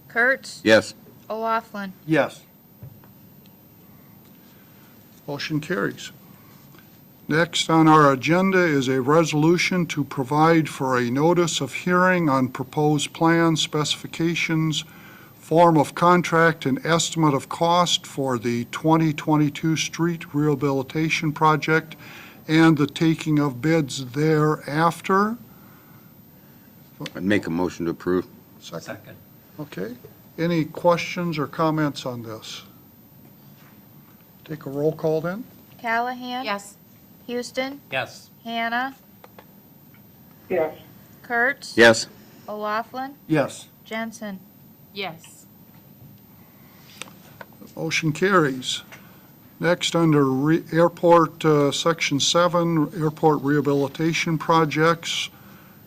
Kurtz, Yes. O'Laughlin. Yes. Motion carries. Next on our agenda is a resolution to provide for a notice of hearing on proposed plans, specifications, form of contract, and estimate of cost for the 2022 street rehabilitation project and the taking of bids thereafter. I'd make a motion to approve. Second. Okay. Any questions or comments on this? Take a roll call then. Callahan. Yes. Houston, Yes. Hannah, Yes. Kurtz. Yes. O'Laughlin, Yes. Jensen. Yes. Motion carries. Next, under Airport, Section 7, Airport Rehabilitation Projects,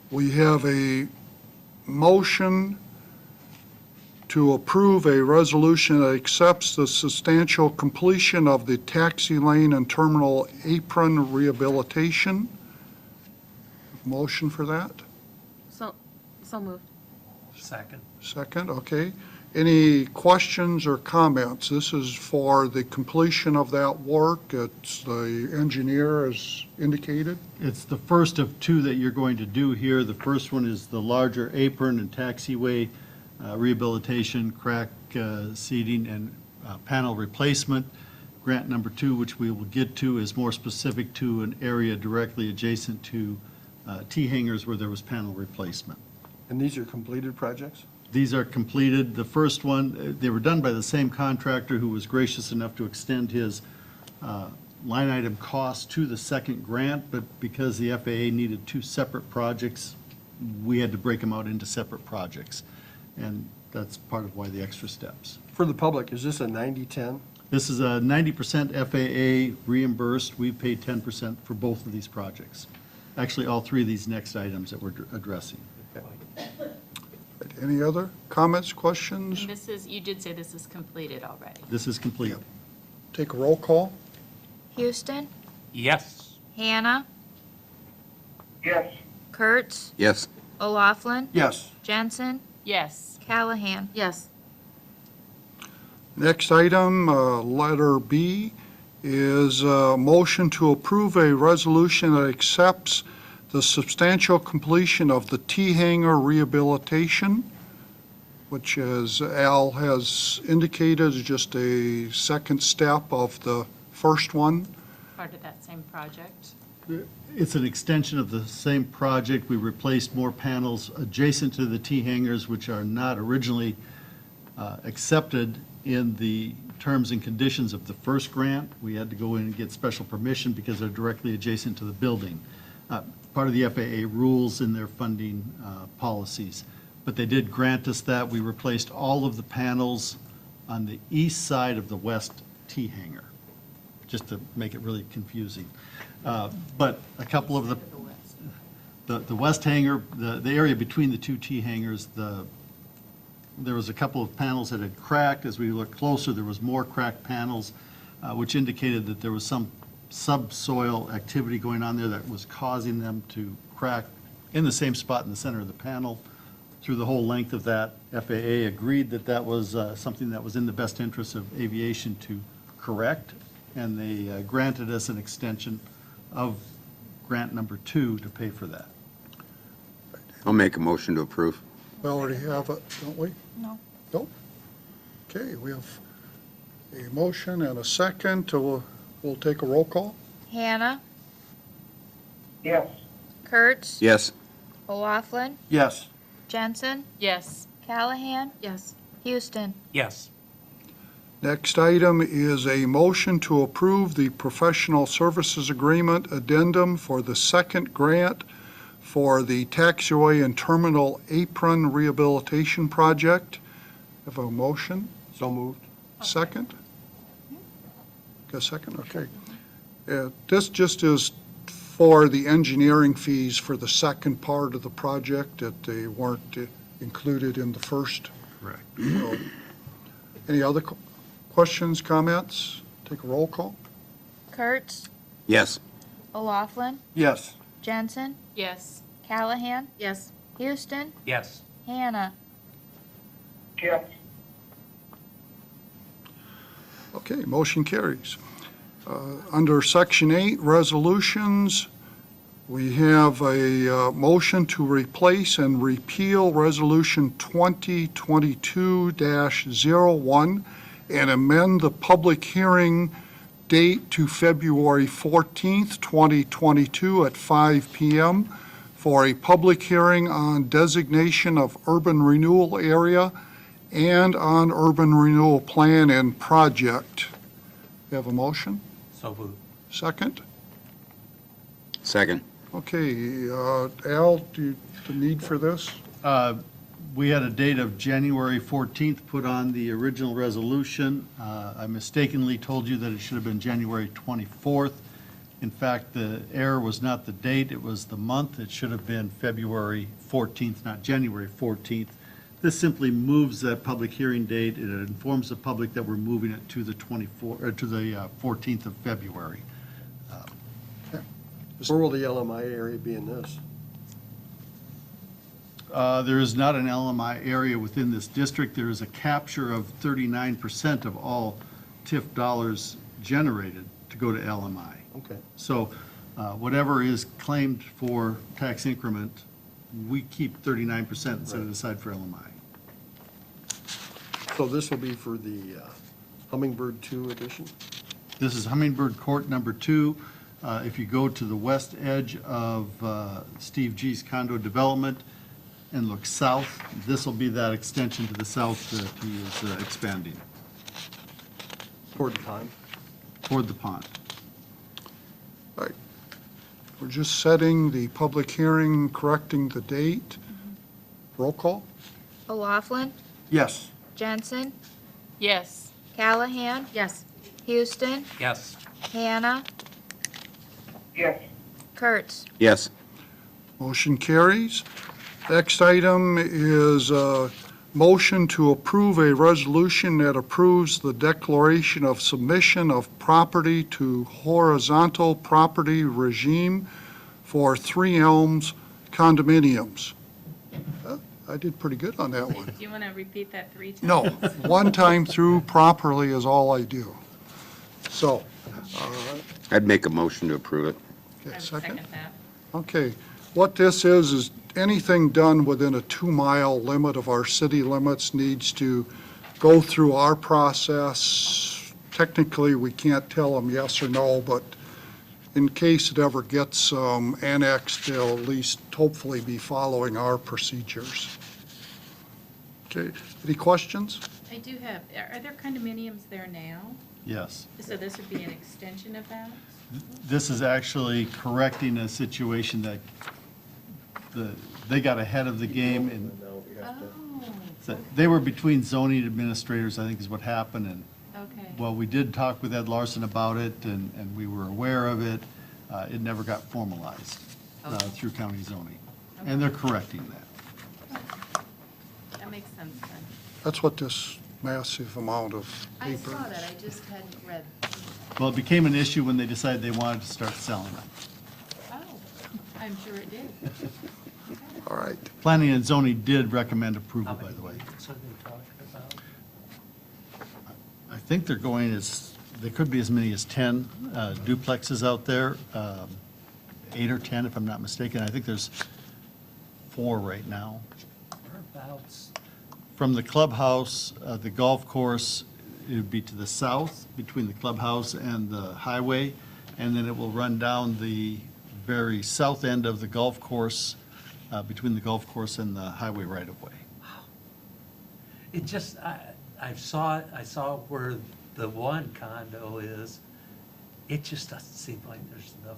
we have a motion to approve a resolution that accepts the substantial completion of the taxi lane and terminal apron rehabilitation. Motion for that? So moved. Second. Second, okay. Any questions or comments? This is for the completion of that work. It's the engineer has indicated. It's the first of two that you're going to do here. The first one is the larger apron and taxiway rehabilitation, crack seating, and panel replacement. Grant number 2, which we will get to, is more specific to an area directly adjacent to T-hangers where there was panel replacement. And these are completed projects? These are completed. The first one, they were done by the same contractor who was gracious enough to extend his line item cost to the second grant, but because the FAA needed 2 separate projects, we had to break them out into separate projects. And that's part of why the extra steps. For the public, is this a 90-10? This is a 90% FAA reimbursed. We've paid 10% for both of these projects. Actually, all 3 of these next items that we're addressing. Any other comments, questions? And this is, you did say this is completed already. This is complete. Take a roll call. Houston, Yes. Hannah, Yes. Kurtz, Yes. O'Laughlin, Yes. Jensen, Yes. Callahan. Yes. Next item, letter B, is a motion to approve a resolution that accepts the substantial completion of the T-hanger rehabilitation, which, as Al has indicated, is just a second step of the first one. Part of that same project. It's an extension of the same project. We replaced more panels adjacent to the T-hangers, which are not originally accepted in the terms and conditions of the first grant. We had to go in and get special permission because they're directly adjacent to the building. Part of the FAA rules in their funding policies. But they did grant us that. We replaced all of the panels on the east side of the west T-hanger, just to make it really confusing. But a couple of the west hangar, the area between the two T-hangers, there was a couple of panels that had cracked. As we looked closer, there was more cracked panels, which indicated that there was some subsoil activity going on there that was causing them to crack in the same spot in the center of the panel. Through the whole length of that, FAA agreed that that was something that was in the best interest of aviation to correct, and they granted us an extension of grant number 2 to pay for that. I'll make a motion to approve. We already have it, don't we? No. Nope. Okay, we have a motion and a second. We'll take a roll call. Hannah, Yes. Kurtz, Yes. O'Laughlin, Yes. Jensen, Yes. Callahan, Yes. Houston. Yes. Next item is a motion to approve the professional services agreement addendum for the second grant for the taxiway and terminal apron rehabilitation project. Have a motion? So moved. Second? Got a second? Okay. This just is for the engineering fees for the second part of the project that they weren't included in the first. Correct. So, any other questions, comments? Take a roll call. Kurtz, Yes. O'Laughlin, Yes. Jensen, Yes. Callahan, Yes. Houston, Yes. Hannah. Yes. Okay, motion carries. Under Section 8, resolutions, we have a motion to replace and repeal Resolution 2022-01 and amend the public hearing date to February 14th, 2022 at 5 p.m. for a public hearing on designation of urban renewal area and on urban renewal plan and project. You have a motion? So moved. Second? Second. Okay, Al, do you, the need for this? We had a date of January 14th put on the original resolution. I mistakenly told you that it should have been January 24th. In fact, the error was not the date, it was the month. It should have been February 14th, not January 14th. This simply moves that public hearing date. It informs the public that we're moving it to the 14th of February. Where will the LMI area be in this? There is not an LMI area within this district. There is a capture of 39% of all TIF dollars generated to go to LMI. Okay. So whatever is claimed for tax increment, we keep 39% and set it aside for LMI. So this will be for the Hummingbird 2 edition? This is Hummingbird Court number 2. If you go to the west edge of Steve G's condo development and look south, this will be that extension to the south that he is expanding Toward the time? toward the pond. All right. We're just setting the public hearing, correcting the date. Roll call? O'Laughlin, Yes. Jensen, Yes. Callahan, Yes. Houston, Yes. Hannah, Yes. Kurtz. Yes. Motion carries. Next item is a motion to approve a resolution that approves the declaration of submission of property to horizontal property regime for 3 Elms condominiums. I did pretty good on that one. Do you want to repeat that 3 times? No, one time through properly is all I do. So, I'd make a motion to approve it. I okay, would second? second that. Okay, what this is anything done within a 2-mile limit of our city limits needs to go through our process. Technically, we can't tell them yes or no, but in case it ever gets annexed, they'll at least hopefully be following our procedures. Okay, any questions? I do have, are there condominiums there now? Yes. So this would be an extension of that? This is actually correcting a situation that they got ahead of the game, and Oh, so they were between zoning administrators, I think is what happened, and okay. well, we did talk with Ed Larson about it, and we were aware of it. It never got formalized through county zoning, and they're correcting that. That makes sense then. That's what this massive amount of I paper saw is. that, I just hadn't read. Well, it became an issue when they decided they wanted to start selling them. Oh, I'm sure it did. All right. Planning and zoning did recommend approval, by the way. So they're talking about, I think they're going there could be as many as 10 duplexes out there, 8 or 10 if I'm not mistaken. I think there's 4 right now. whereabouts, From the clubhouse, the golf course, it would be to the south between the clubhouse and the highway, and then it will run down the very south end of the golf course, between the golf course and the highway right of way. it just, I saw where the one condo is. It just doesn't seem like there's enough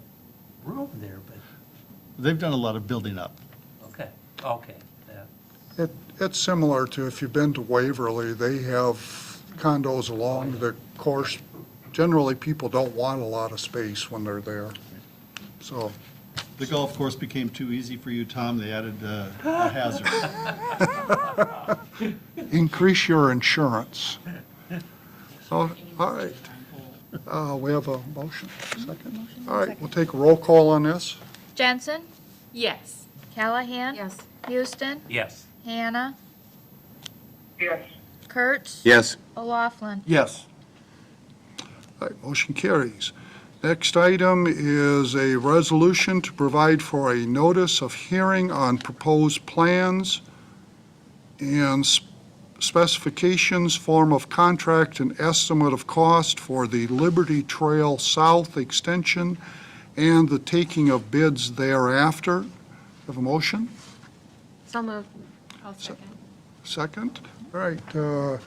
room there, but, They've done a lot of building up. okay, yeah. It's similar to, if you've been to Waverly, they have condos along the course. Generally, people don't want a lot of space when they're there. So, The golf course became too easy for you, Tom. They added a hazard. increase your insurance. So, all right. We have a motion, second? All right, we'll take a roll call on this. Jensen, Yes. Callahan. Yes. Houston, Yes. Hannah, Yes. Kurtz. Yes. O'Laughlin. Yes. All right, motion carries. Next item is a resolution to provide for a notice of hearing on proposed plans and specifications, form of contract, and estimate of cost for the Liberty Trail South extension and the taking of bids thereafter. Have a motion? So moved. I'll second. Second? All right.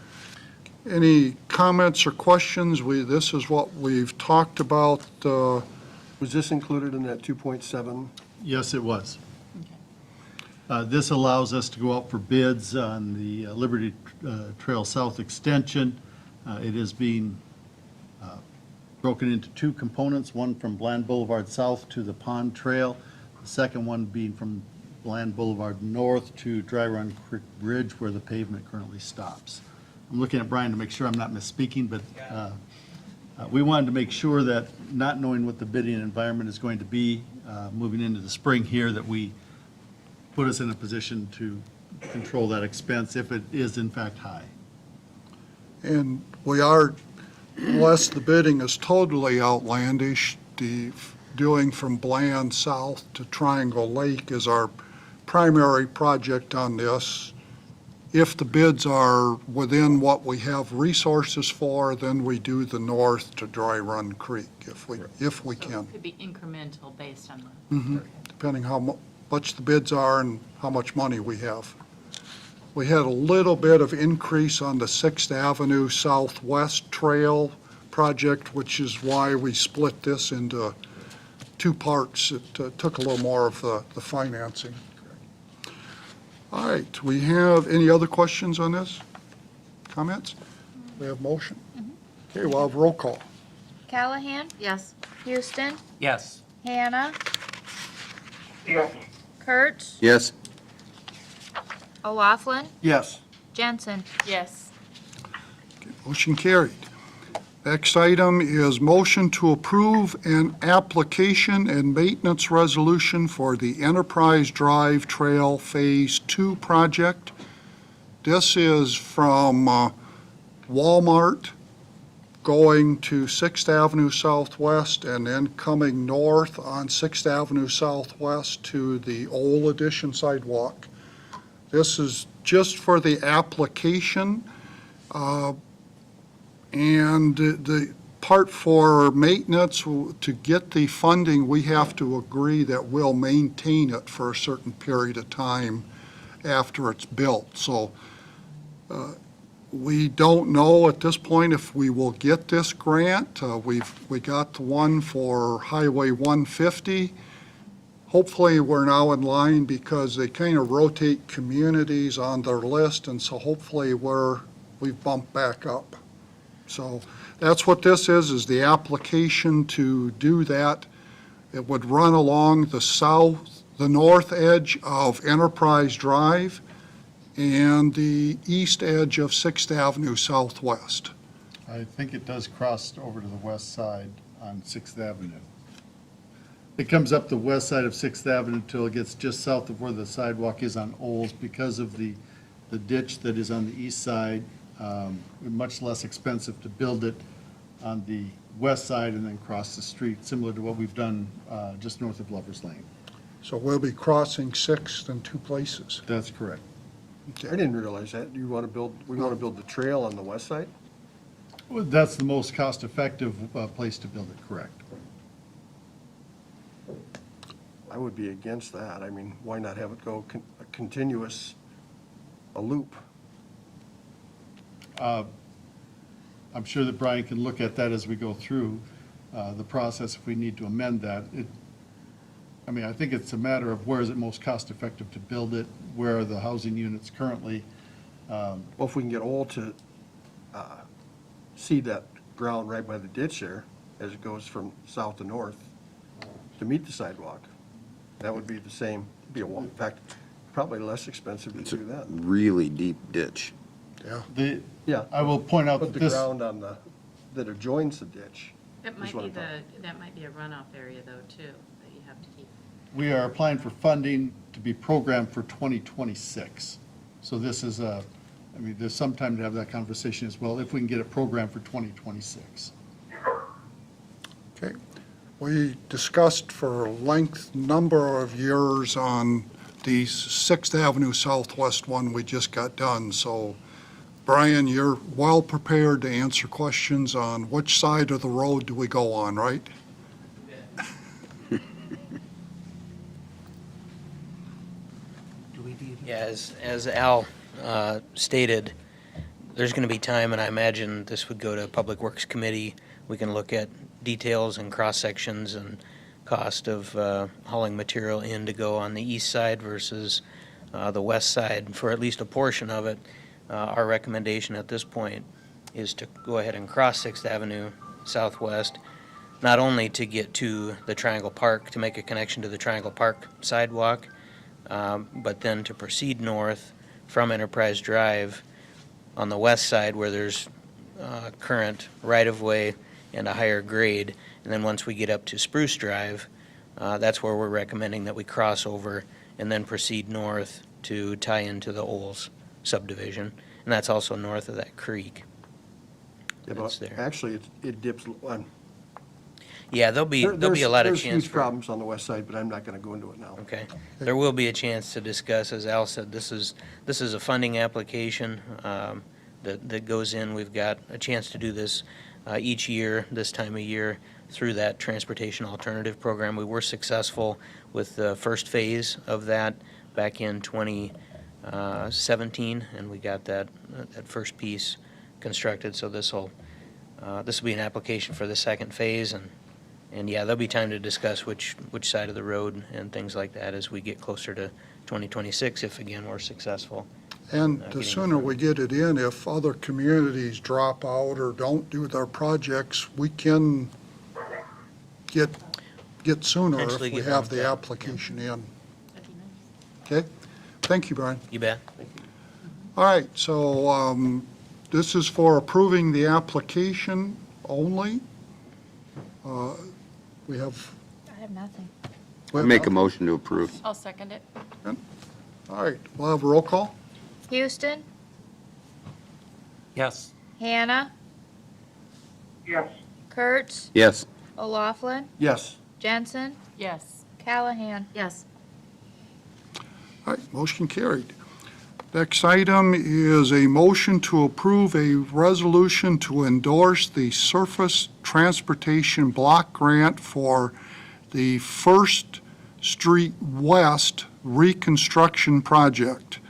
Any comments or questions? This is what we've talked about. Was this included in that 2.7? Yes, it was. This allows us to go out for bids on the Liberty Trail South extension. It is being broken into 2 components, one from Bland Boulevard South to the Pond Trail, the second one being from Bland Boulevard North to Dry Run Creek Bridge where the pavement currently stops. I'm looking at Brian to make sure I'm not misspeaking, but we wanted to make sure that, not knowing what the bidding environment is going to be moving into the spring here, that we put us in a position to control that expense if it is in fact high. And we are, unless the bidding is totally outlandish, the doing from Bland South to Triangle Lake is our primary project on this. If the bids are within what we have resources for, then we do the north to Dry Run Creek, if we can. Could be incremental based on the. Depending how much the bids are and how much money we have. We had a little bit of increase on the 6th Avenue Southwest Trail project, which is why we split this into 2 parts. It took a little more of the financing. All right, we have any other questions on this? Comments? We have motion? Okay, we'll have roll call. Callahan, Yes. Houston, Yes. Hannah, Yes. Kurtz, Yes. O'Laughlin, Yes. Jensen. Yes. Motion carried. Next item is motion to approve an application and maintenance resolution for the Enterprise Drive Trail Phase 2 project. This is from Walmart going to 6th Avenue Southwest and then coming north on 6th Avenue Southwest to the Old Edition Sidewalk. This is just for the application. And part for maintenance, to get the funding, we have to agree that we'll maintain it for a certain period of time after it's built. So we don't know at this point if we will get this grant. We got the one for Highway 150. Hopefully, we're now in line because they kind of rotate communities on their list, and so hopefully we've bumped back up. So that's what this is the application to do that. It would run along the north edge of Enterprise Drive and the east edge of 6th Avenue Southwest. I think it does cross over to the west side on 6th Avenue. It comes up the west side of 6th Avenue until it gets just south of where the sidewalk is on Olds because of the ditch that is on the east side. Much less expensive to build it on the west side and then cross the street, similar to what we've done just north of Lover's Lane. So we'll be crossing 6th in two places. That's correct. I didn't realize that. We want to build the trail on the west side? Well, that's the most cost-effective place to build it, correct. I would be against that. I mean, why not have it go a continuous, a loop? I'm sure that Brian can look at that as we go through the process if we need to amend that. I think it's a matter of where is it most cost-effective to build it, where are the housing units currently. Well, if we can get all to seed that ground right by the ditch there, as it goes from south to north, to meet the sidewalk, that would be the same, in fact, probably less expensive to do that. Really deep ditch. Yeah. Yeah. I will point out Put that the this, ground on that adjoins the ditch. That Is might what be I'm that might be a runoff area though, too, that you have to keep. we are applying for funding to be programmed for 2026. So this is there's some time to have that conversation as well, if we can get it programmed for 2026. Okay. We discussed for length number of years on the 6th Avenue Southwest one we just got done. So, Brian, you're well prepared to answer questions on which side of the road do we go on, right? Do we need? Yeah, as Al stated, there's going to be time, and I imagine this would go to Public Works Committee. We can look at details and cross-sections and cost of hauling material in to go on the east side versus the west side for at least a portion of it. Our recommendation at this point is to go ahead and cross 6th Avenue Southwest, not only to get to the Triangle Park, to make a connection to the Triangle Park sidewalk, but then to proceed north from Enterprise Drive on the west side where there's current right-of-way and a higher grade. And then once we get up to Spruce Drive, that's where we're recommending that we cross over and then proceed north to tie into the Olds subdivision. And that's also north of that creek. Yeah, That's but there. actually, it dips on. Yeah, there'll be a lot of There's chance huge for. problems on the west side, but I'm not going to go into it now. Okay. There will be a chance to discuss, as Al said, this is a funding application that goes in. We've got a chance to do this each year, this time of year, through that Transportation Alternative Program. We were successful with the first phase of that back in 2017, and we got that first piece constructed. So this will be an application for the second phase, and yeah, there'll be time to discuss which side of the road and things like that as we get closer to 2026, if again we're successful. And the sooner we get it in, if other communities drop out or don't do their projects, we can get sooner if Potentially we get have bumped the up. application in. That'd be nice. Okay? Thank you, Brian. You bet. All right, so this is for approving the application only. We have. I have nothing. Make a motion to approve. I'll second it. All right, we'll have a roll call. Houston, Yes. Hannah, Yes. Kurtz, Yes. O'Laughlin, Yes, Jensen, Yes. Callahan. Yes. All right, motion carried. Next item is a motion to approve a resolution to endorse the Surface Transportation Block Grant for the First Street West Reconstruction Project.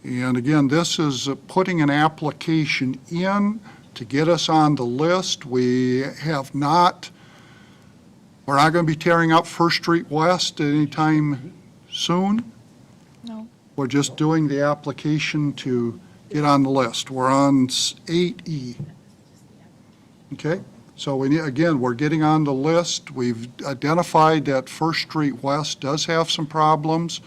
And again, this is putting an application in to get us on the list. We're not going to be tearing up First Street West anytime soon. No. We're just doing the application to get on the list. We're on 8E. Okay? So again, we're getting on the list. We've identified that First Street West does have some problems.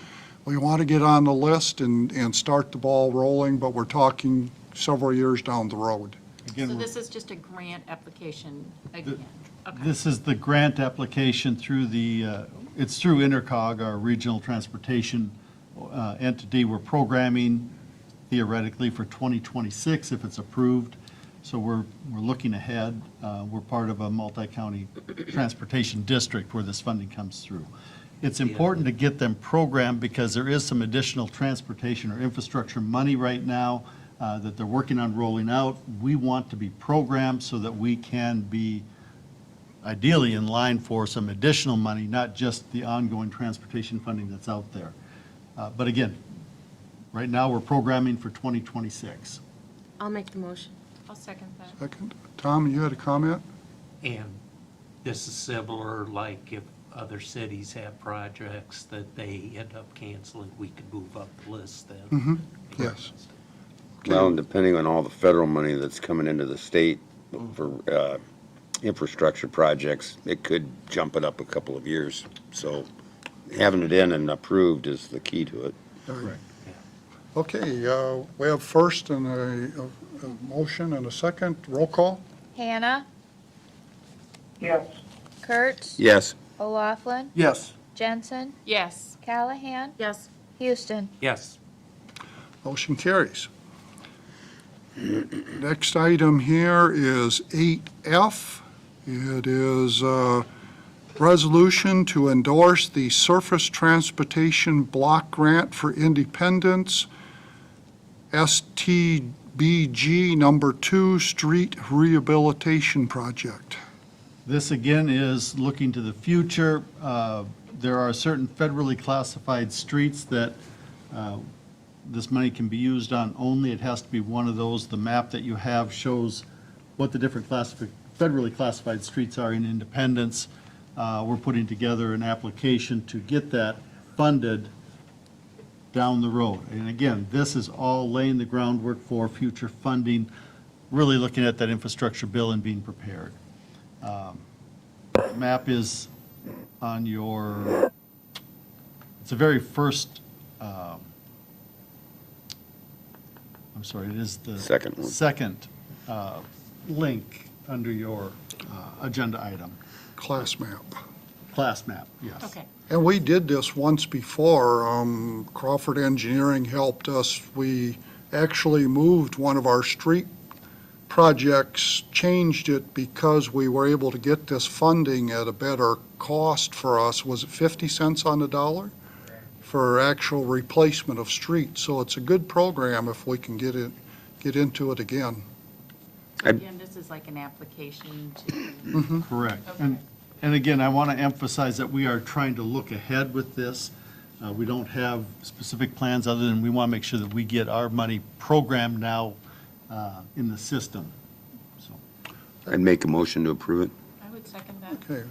We want to get on the list and start the ball rolling, but we're talking several years down the road. Again, So we're- this is just a grant application again? Okay. This is the grant application through it's through Intercog, our regional transportation entity. We're programming theoretically for 2026 if it's approved. So we're looking ahead. We're part of a multi-county transportation district where this funding comes through. It's important to get them programmed because there is some additional transportation or infrastructure money right now that they're working on rolling out. We want to be programmed so that we can be ideally in line for some additional money, not just the ongoing transportation funding that's out there. But again, right now, we're programming for 2026. I'll make the motion. I'll second that. Second. Tom, you had a comment? And this is similar, like if other cities have projects that they end up canceling, we could move up the list then. Yes. Well, and depending on all the federal money that's coming into the state for infrastructure projects, it could jump it up a couple of years. So having it in and approved is the key to it. Correct. Okay, we have first and a motion and a second. Roll call? Hannah, Yes. Kurtz, Yes. O'Laughlin, Yes. Jensen, Yes. Callahan, Yes. Houston. Yes, Motion carries. Next item here is 8F. It is a resolution to endorse the Surface Transportation Block Grant for Independence, STBG number 2 Street Rehabilitation Project. This again is looking to the future. There are certain federally classified streets that this money can be used on only. It has to be one of those. The map that you have shows what the different federally classified streets are in Independence. We're putting together an application to get that funded down the road. And again, this is all laying the groundwork for future funding, really looking at that infrastructure bill and being prepared. Map is on your, it's the very first, I'm sorry, it is the Second one. second link under your agenda item, Class map. class map, yes. Okay. And we did this once before. Crawford Engineering helped us. We actually moved one of our street projects, changed it because we were able to get this funding at a better cost for us. Was it 50 cents on the dollar for actual replacement of streets? So it's a good program if we can get into it again. Again, this is like an application to, Correct. Okay. And again, I want to emphasize that we are trying to look ahead with this. We don't have specific plans other than we want to make sure that we get our money programmed now in the system. So, I'd make a motion to approve it. I would second that. Okay,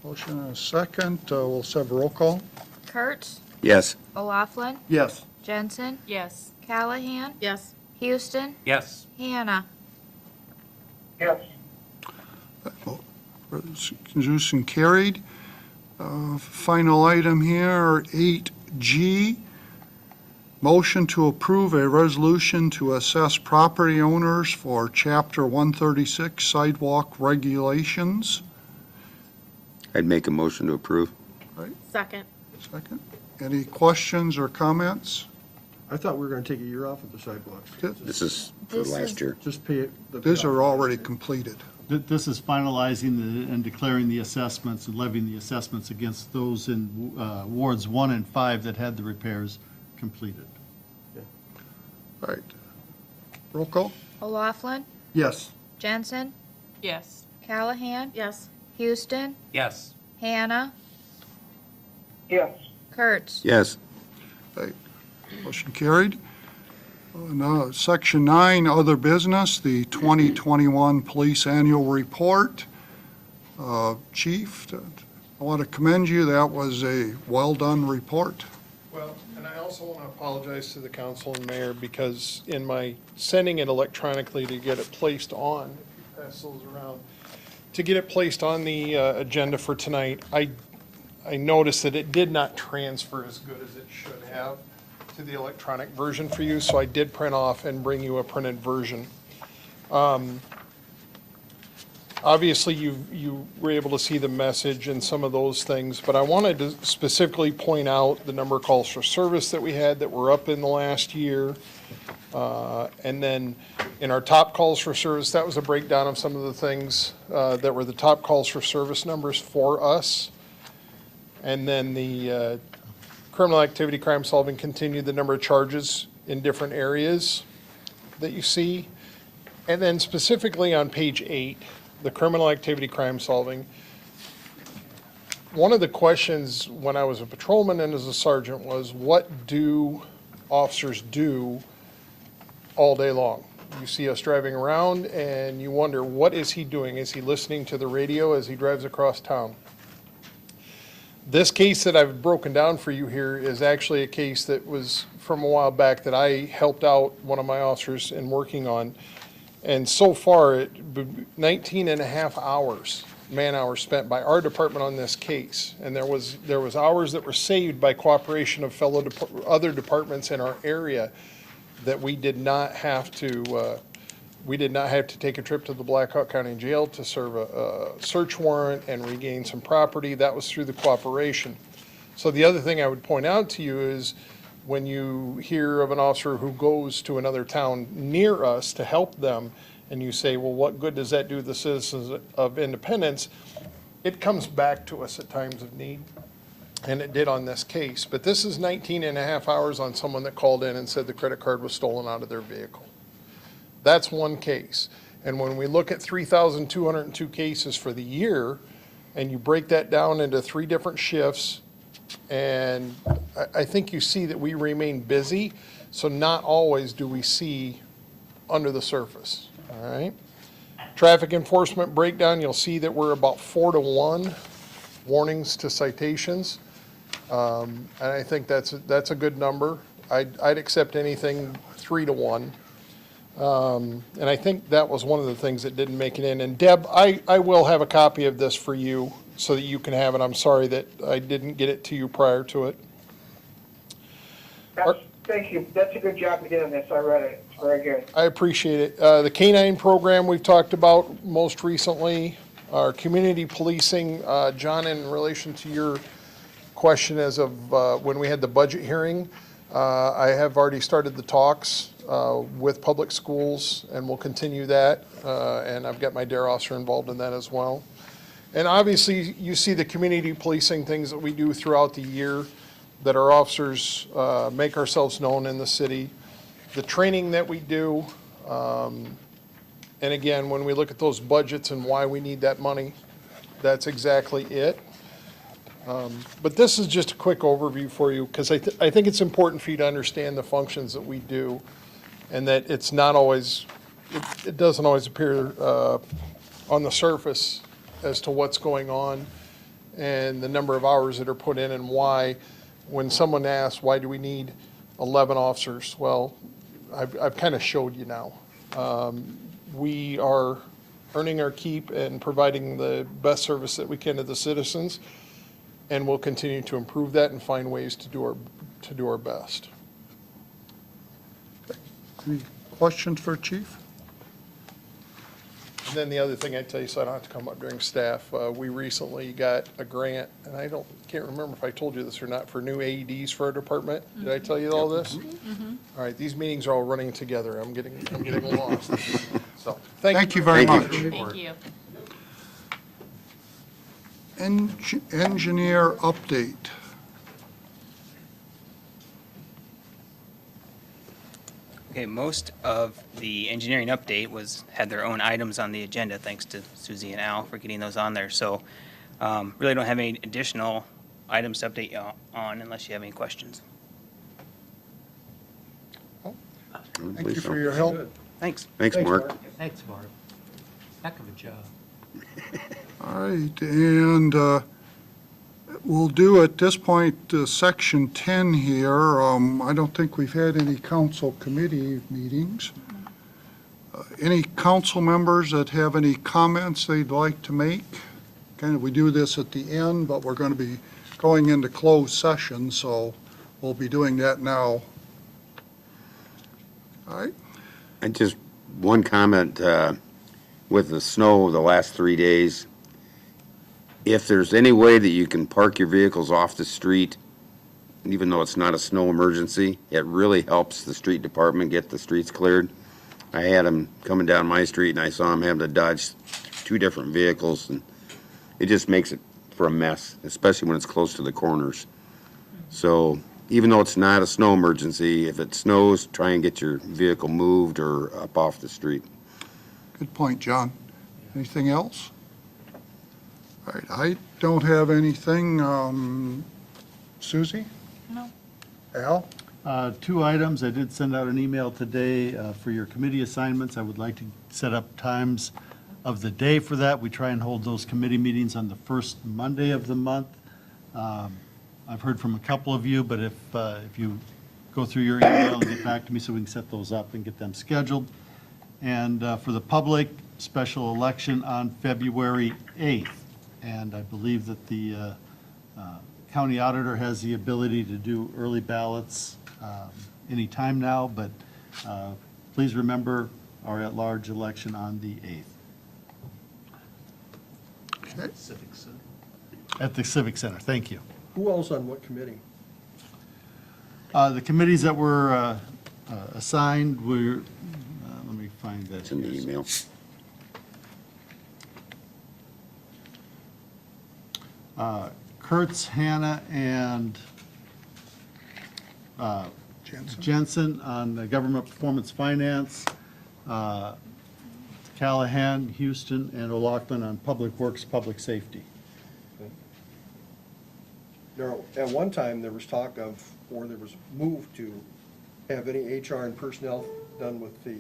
motion and a second. We'll have a roll call. Kurtz, Yes. O'Laughlin, Yes. Jensen, Yes. Callahan, Yes. Houston, yes, Hannah. Yes. Resolution carried. Final item here, 8G. Motion to approve a resolution to assess property owners for Chapter 136 Sidewalk Regulations. I'd make a motion to approve. Second. Second. Any questions or comments? I thought we were going to take a year off of the sidewalks. This is for This last is- year. Just pay it. These are already completed. This is finalizing and declaring the assessments and levying the assessments against those in wards 1 and 5 that had the repairs completed. Right. Roll call? O'Laughlin, Yes. Jensen, Yes. Callahan, Yes. Houston, Yes. Hannah, Yes. Kurtz. Yes. Right. Motion carried. Now, Section 9, Other Business, the 2021 Police Annual Report. Chief, I want to commend you. That was a well-done report. Well, and I also want to apologize to the council and mayor because in my sending it electronically to get it placed on, if you pass those around, to get it placed on the agenda for tonight, I noticed that it did not transfer as good as it should have to the electronic version for you, so I did print off and bring you a printed version. Obviously, you were able to see the message and some of those things, but I wanted to specifically point out the number of calls for service that we had that were up in the last year. And then in our top calls for service, that was a breakdown of some of the things that were the top calls for service numbers for us. And then the criminal activity, crime solving continued, the number of charges in different areas that you see. And then specifically on page 8, the criminal activity, crime solving. One of the questions when I was a patrolman and as a sergeant was, what do officers do all day long? You see us driving around and you wonder, what is he doing? Is he listening to the radio as he drives across town? This case that I've broken down for you here is actually a case that was from a while back that I helped out one of my officers in working on. And so far, 19 and a half hours, man-hours spent by our department on this case. And there was hours that were saved by cooperation of other departments in our area that we did not have to take a trip to the Black Hawk County Jail to serve a search warrant and regain some property. That was through the cooperation. So the other thing I would point out to you is when you hear of an officer who goes to another town near us to help them, and you say, well, what good does that do the citizens of Independence? It comes back to us at times of need, and it did on this case. But this is 19 and a half hours on someone that called in and said the credit card was stolen out of their vehicle. That's one case. And when we look at 3,202 cases for the year, and you break that down into 3 different shifts, and I think you see that we remain busy, so not always do we see under the surface, all right? Traffic enforcement breakdown, you'll see that we're about 4 to 1 warnings to citations. And I think that's a good number. I'd accept anything 3 to 1. And I think that was one of the things that didn't make it in. And Deb, I will have a copy of this for you so that you can have it. I'm sorry that I didn't get it to you prior to it. Thank you. That's a good job of getting this. I read it. It's very good. I appreciate it. The K-9 program we've talked about most recently, our community policing, John, in relation to your question as of when we had the budget hearing, I have already started the talks with public schools, and we'll continue that. And I've got my DARE officer involved in that as well. And obviously, you see the community policing things that we do throughout the year, that our officers make ourselves known in the city, the training that we do. And again, when we look at those budgets and why we need that money, that's exactly it. But this is just a quick overview for you, because I think it's important for you to understand the functions that we do, and that it's not always, it doesn't always appear on the surface as to what's going on and the number of hours that are put in and why. When someone asks, why do we need 11 officers? Well, I've kind of showed you now. We are earning our keep and providing the best service that we can to the citizens, and we'll continue to improve that and find ways to do our best. Any questions for Chief? And then the other thing I'd tell you, so I don't have to come up during staff, we recently got a grant, and can't remember if I told you this or not, for new AEDs for our department. Did I tell you all this? All right, these meetings are all running together. I'm getting lost. So, Thank you very much. Thank you. Engineer update. Okay, most of the engineering update had their own items on the agenda, thanks to Susie and Al for getting those on there. So really don't have any additional items to update you on unless you have any questions. Thank you for your help. Thanks. Thanks, Mark. Thanks, Mark. Heck of a job. All right, and we'll do at this point, Section 10 here. I don't think we've had any council committee meetings. Any council members that have any comments they'd like to make? Kind of, we do this at the end, but we're going to be going into closed session, so we'll be doing that now. All right, And just one comment, with the snow the last 3 days, if there's any way that you can park your vehicles off the street, even though it's not a snow emergency, it really helps the street department get the streets cleared. I had them coming down my street and I saw them having to dodge 2 different vehicles, and it just makes it for a mess, especially when it's close to the corners. So even though it's not a snow emergency, if it snows, try and get your vehicle moved or up off the street. good point, John. Anything else? All right, I don't have anything. Susie? No. Al? 2 items. I did send out an email today for your committee assignments. I would like to set up times of the day for that. We try and hold those committee meetings on the first Monday of the month. I've heard from a couple of you, but if you go through your email and get back to me so we can set those up and get them scheduled. And for the public, special election on February 8th. And I believe that the county auditor has the ability to do early ballots anytime now, but please remember our at-large election on the 8th. Okay. Civic Center. At the Civic Center, thank you. Who else on what committee? The committees that were assigned were, let me find that. It's in the here. email. Kurtz, Hannah, and Jensen on the government performance finance, Callahan, Houston, and O'Loughlin on public works, public safety. There, at one time, there was talk of, or there was move to have any HR and personnel done with the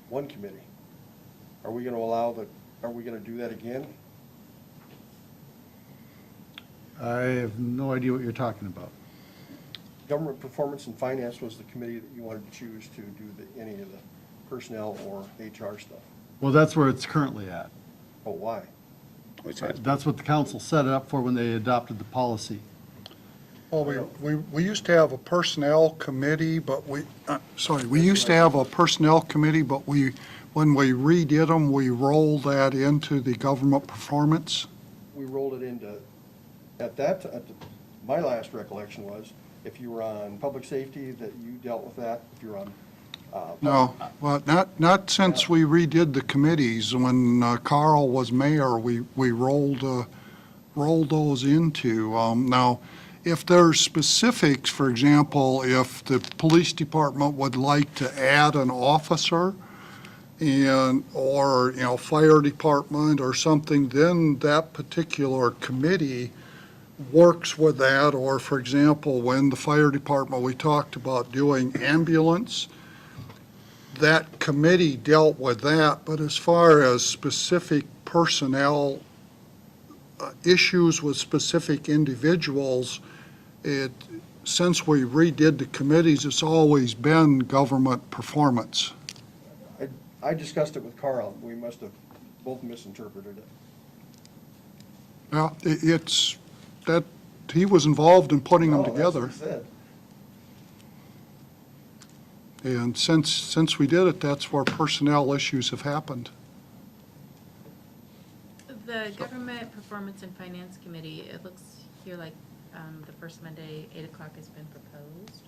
one committee. Are we gonna are we gonna do that again? I have no idea what you're talking about. Government performance and finance was the committee that you wanted to choose to do any of the personnel or HR stuff. Well, that's where it's currently at. Oh, why? Which has- That's what the council set it up for when they adopted the policy. Well, we used to have a personnel committee, but we used to have a personnel committee, but when we redid them, we rolled that into the government performance. We rolled it into, my last recollection was, if you were on public safety, that you dealt with that, if you're on. No, well, not since we redid the committees. When Carl was mayor, we rolled those into. Now, if there's specifics, for example, if the police department would like to add an officer or, fire department or something, then that particular committee works with that. Or, for example, when the fire department, we talked about doing ambulance, that committee dealt with that. But as far as specific personnel issues with specific individuals, since we redid the committees, it's always been government performance. I discussed it with Carl. We must have both misinterpreted it. Well, it's that he was involved in putting them No, that's together. what he said. And since we did it, that's where personnel issues have happened. The Government Performance and Finance Committee, it looks here like the first Monday, 8 o'clock has been proposed.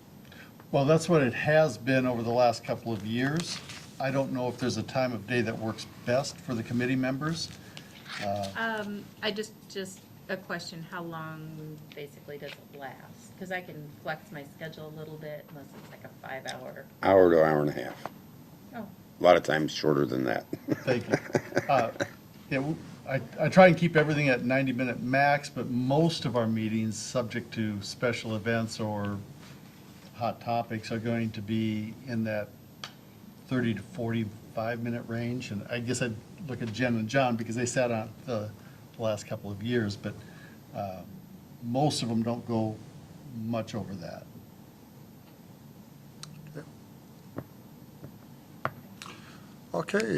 Well, that's what it has been over the last couple of years. I don't know if there's a time of day that works best for the committee members. I just a question, how long basically does it last? Because I can flex my schedule a little bit unless it's like a 5-hour. Hour to hour and a half. Oh, A lot of times shorter than that. Thank you. Yeah, I try and keep everything at 90-minute max, but most of our meetings, subject to special events or hot topics, are going to be in that 30 to 45-minute range. And I guess I'd look at Jen and John because they sat on the last couple of years, but most of them don't go much over that. Okay,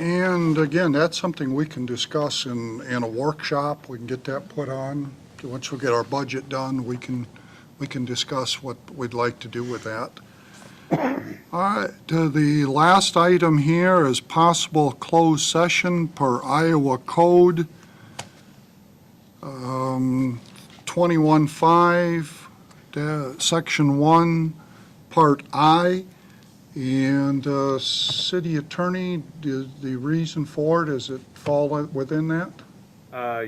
and again, that's something we can discuss in a workshop. We can get that put on. Once we get our budget done, we can discuss what we'd like to do with that. All right, the last item here is possible closed session per Iowa Code 21.5, Section 1, Part I. And city attorney, the reason for it, does it fall within that?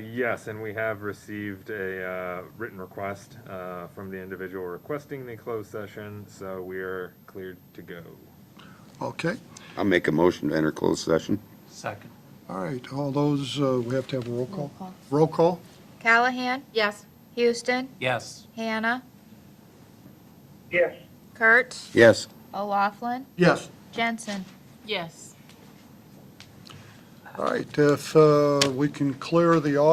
Yes, and we have received a written request from the individual requesting the closed session, so we are cleared to go. Okay, I'll make a motion to enter closed session. Second. all right, all those, we have to have a roll call? Roll call. Roll call? Callahan? yes. Houston? Yes. Hannah? Yes. Kurtz? Yes. O'Laughlin? Yes. Jensen? Yes. All right, if we can clear the audience.